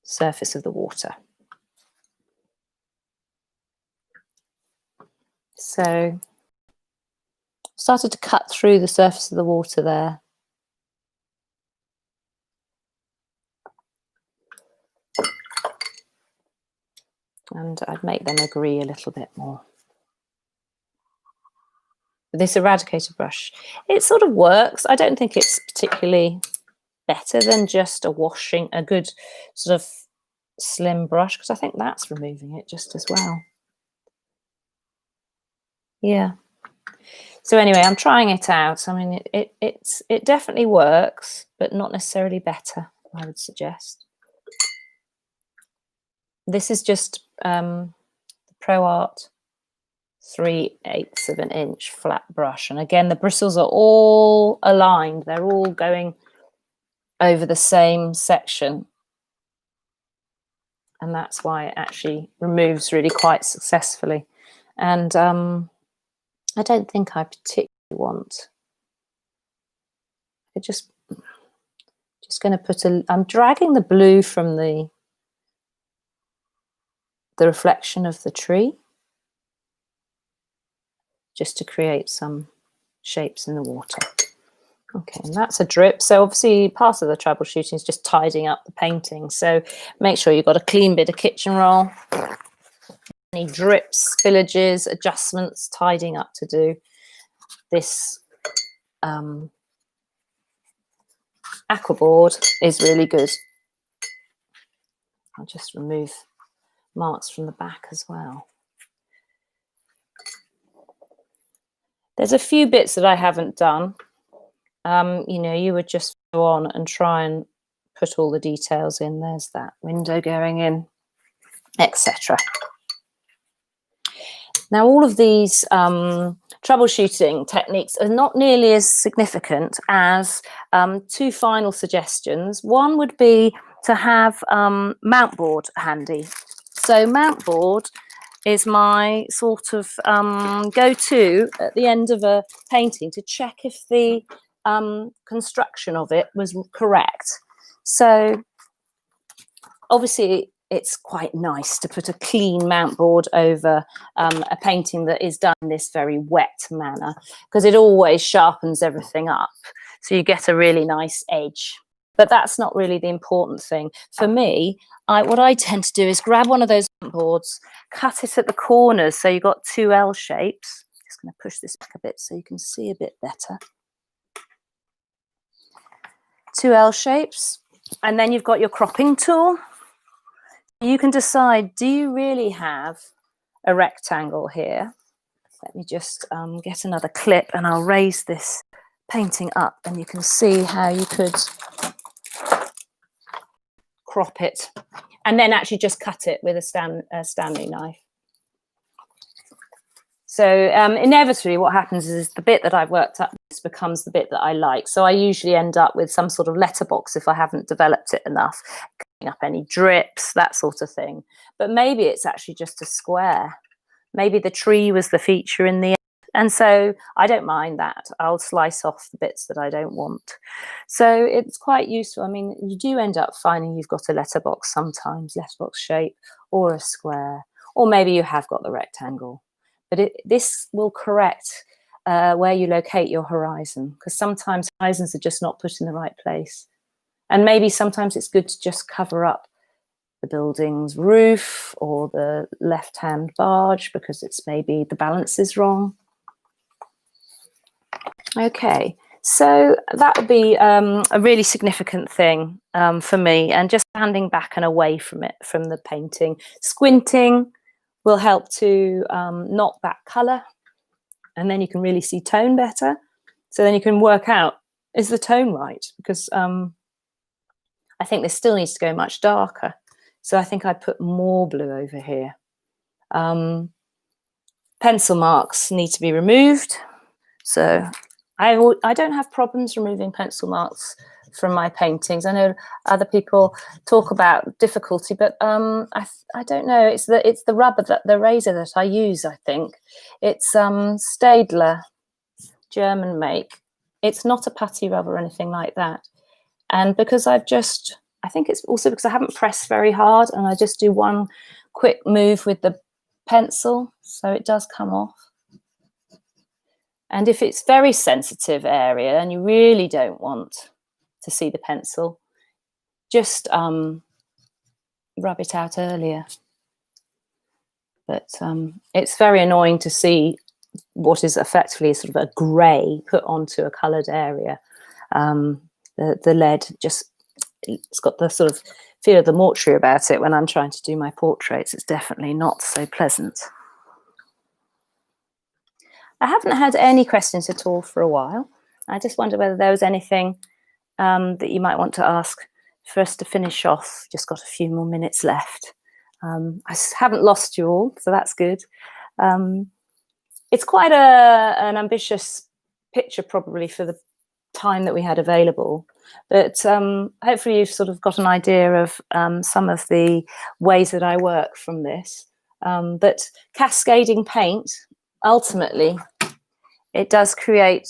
S1: surface of the water. So started to cut through the surface of the water there. And I'd make them agree a little bit more. This eradicator brush, it sort of works. I don't think it's particularly better than just a good sort of slim brush, because I think that's removing it just as well. Yeah. So anyway, I'm trying it out. I mean, it definitely works, but not necessarily better, I would suggest. This is just the Pro Art 3/8 of an inch flat brush, and again the bristles are all aligned. They're all going over the same section, and that's why it actually removes really quite successfully. And I don't think I particularly want. I just going to put I'm dragging the blue from the reflection of the tree, just to create some shapes in the water. Okay, and that's a drip. So obviously part of the troubleshooting is just tidying up the painting. So make sure you've got a clean bit of kitchen roll. Any drips, spillages, adjustments, tidying up to do. This aquaboard is really good. I'll just remove marks from the back as well. There's a few bits that I haven't done. You know, you would just go on and try and put all the details in. There's that window going in, etc. Now, all of these troubleshooting techniques are not nearly as significant as two final suggestions. One would be to have mount board handy. So mount board is my sort of go-to at the end of a painting to check if the construction of it was correct. So obviously it's quite nice to put a clean mount board over a painting that is done in this very wet manner, because it always sharpens everything up, so you get a really nice edge. But that's not really the important thing. For me, what I tend to do is grab one of those mount boards, cut it at the corners, so you've got two L shapes. Just going to push this back a bit so you can see a bit better. Two L shapes, and then you've got your cropping tool. You can decide, do you really have a rectangle here? Let me just get another clip and I'll raise this painting up and you can see how you could crop it and then actually just cut it with a Stanley knife. So inevitably what happens is the bit that I've worked up becomes the bit that I like. So I usually end up with some sort of letterbox if I haven't developed it enough, cutting up any drips, that sort of thing. But maybe it's actually just a square. Maybe the tree was the feature in the end. And so I don't mind that. I'll slice off the bits that I don't want. So it's quite useful. I mean, you do end up finding you've got a letterbox sometimes, letterbox shape, or a square, or maybe you have got the rectangle. But this will correct where you locate your horizon, because sometimes horizons are just not put in the right place. And maybe sometimes it's good to just cover up the building's roof or the left-hand barge because it's maybe the balance is wrong. Okay, so that would be a really significant thing for me, and just standing back and away from it, from the painting. Squinting will help to knock that colour, and then you can really see tone better. So then you can work out, is the tone right? Because I think this still needs to go much darker. So I think I'd put more blue over here. pencil marks need to be removed. So I don't have problems removing pencil marks from my paintings. I know other people talk about difficulty, but I don't know. It's the rubber, the razor that I use. I think it's Staedtler, German make. It's not a putty rubber or anything like that. And because I think it's also because I haven't pressed very hard, and I just do one quick move with the pencil, so it does come off. And if it's very sensitive area and you really don't want to see the pencil, just rub it out earlier. But it's very annoying to see what is effectively sort of a grey put onto a coloured area. The lead it's got the sort of feel of the mortuary about it when I'm trying to do my portraits. It's definitely not so pleasant. I haven't had any questions at all for a while. I just wonder whether there was anything that you might want to ask for us to finish off. Just got a few more minutes left. I haven't lost you all, so that's good. It's quite an ambitious picture probably for the time that we had available, but hopefully you've sort of got an idea of some of the ways that I work from this. But cascading paint, ultimately, it does create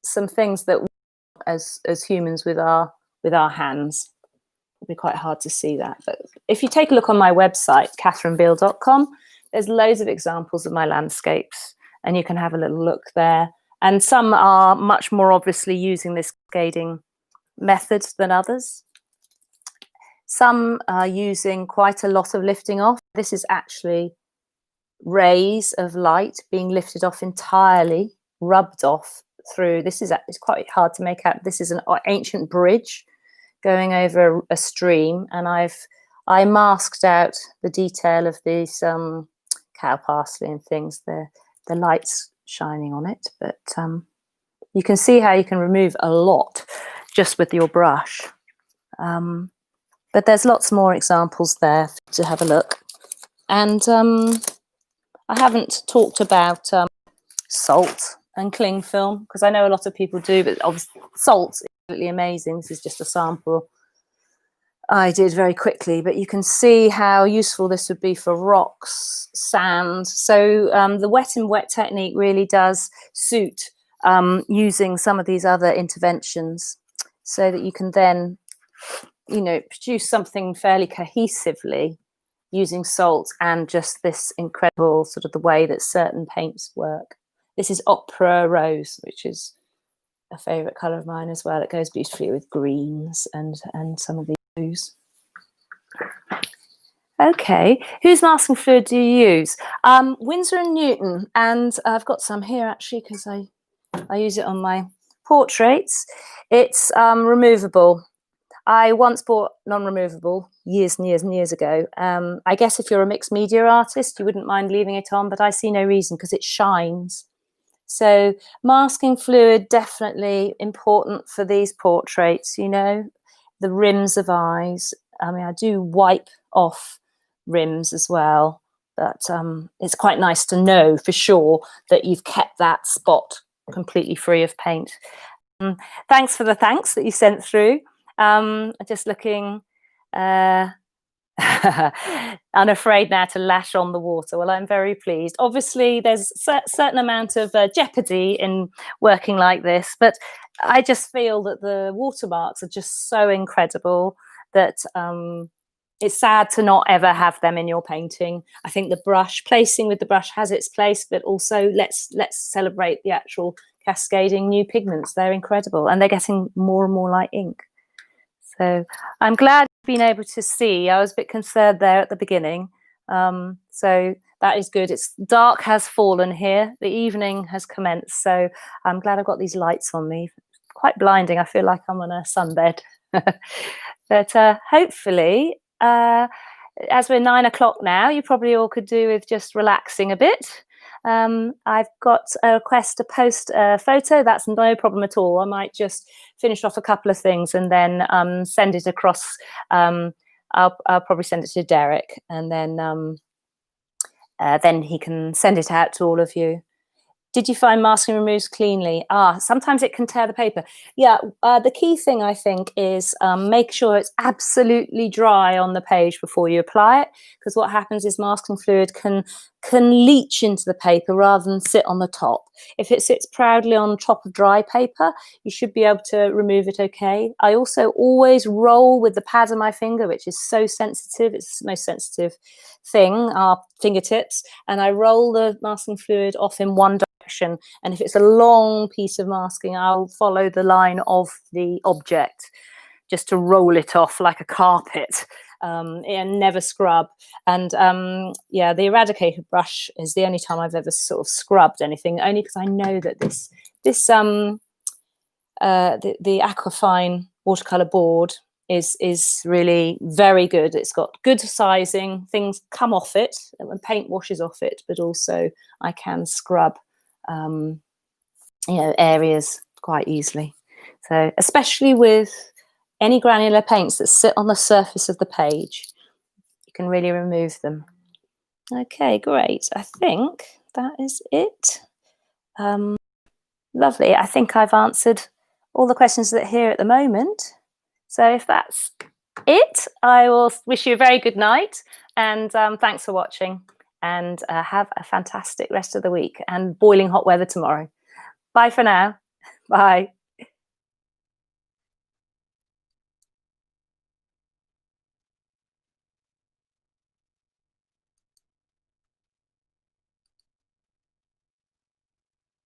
S1: some things that as humans with our hands. It'll be quite hard to see that, but if you take a look on my website, catherinebeale.com, there's loads of examples of my landscapes, and you can have a little look there. And some are much more obviously using this cascading method than others. Some are using quite a lot of lifting off. This is actually rays of light being lifted off entirely, rubbed off through. It's quite hard to make out. This is an ancient bridge going over a stream, and I masked out the detail of these cow parsley and things, the lights shining on it, but you can see how you can remove a lot just with your brush. But there's lots more examples there to have a look. And I haven't talked about salt and cling film, because I know a lot of people do, but obviously salt's absolutely amazing. This is just a sample I did very quickly, but you can see how useful this would be for rocks, sand. So the wet and wet technique really does suit using some of these other interventions, so that you can then, produce something fairly cohesively using salt and just this incredible sort of the way that certain paints work. This is Opera Rose, which is a favourite colour of mine as well. It goes beautifully with greens and some of these blues. Okay, whose masking fluid do you use? Winsor & Newton, and I've got some here actually because I use it on my portraits. It's removable. I once bought non-removable years and years and years ago. I guess if you're a mixed media artist, you wouldn't mind leaving it on, but I see no reason because it shines. So masking fluid, definitely important for these portraits, the rims of eyes. I mean, I do wipe off rims as well, but it's quite nice to know for sure that you've kept that spot completely free of paint. Thanks for the thanks that you sent through. Just looking unafraid now to lash on the water. Well, I'm very pleased. Obviously, there's a certain amount of jeopardy in working like this, but I just feel that the watermarks are just so incredible that it's sad to not ever have them in your painting. I think the brush, placing with the brush has its place, but also let's celebrate the actual cascading new pigments. They're incredible, and they're getting more and more like ink. So I'm glad you've been able to see. I was a bit concerned there at the beginning. So that is good. It's dark has fallen here. The evening has commenced. So I'm glad I've got these lights on me. Quite blinding. I feel like I'm on a sunbed. But hopefully, as we're 9 o'clock now, you probably all could do with just relaxing a bit. I've got a request to post a photo. That's no problem at all. I might just finish off a couple of things and then send it across. I'll probably send it to Derek, and then then he can send it out to all of you. Did you find masking removes cleanly? Sometimes it can tear the paper. Yeah, the key thing I think is make sure it's absolutely dry on the page before you apply it, because what happens is masking fluid can leach into the paper rather than sit on the top. If it sits proudly on top of dry paper, you should be able to remove it okay. I also always roll with the pad of my finger, which is so sensitive. It's the most sensitive thing, our fingertips, and I roll the masking fluid off in one direction. And if it's a long piece of masking, I'll follow the line of the object just to roll it off like a carpet. And never scrub. And yeah, the eradicated brush is the only time I've ever sort of scrubbed anything, only because I know that the Aquafine watercolor board is really very good. It's got good sizing, things come off it when paint washes off it, but also I can scrub areas quite easily. So especially with any granular paints that sit on the surface of the page, you can really remove them. Okay, great. I think that is it. Lovely. I think I've answered all the questions that are here at the moment. So if that's it, I will wish you a very good night, and thanks for watching, and have a fantastic rest of the week and boiling hot weather tomorrow. Bye for now. Bye.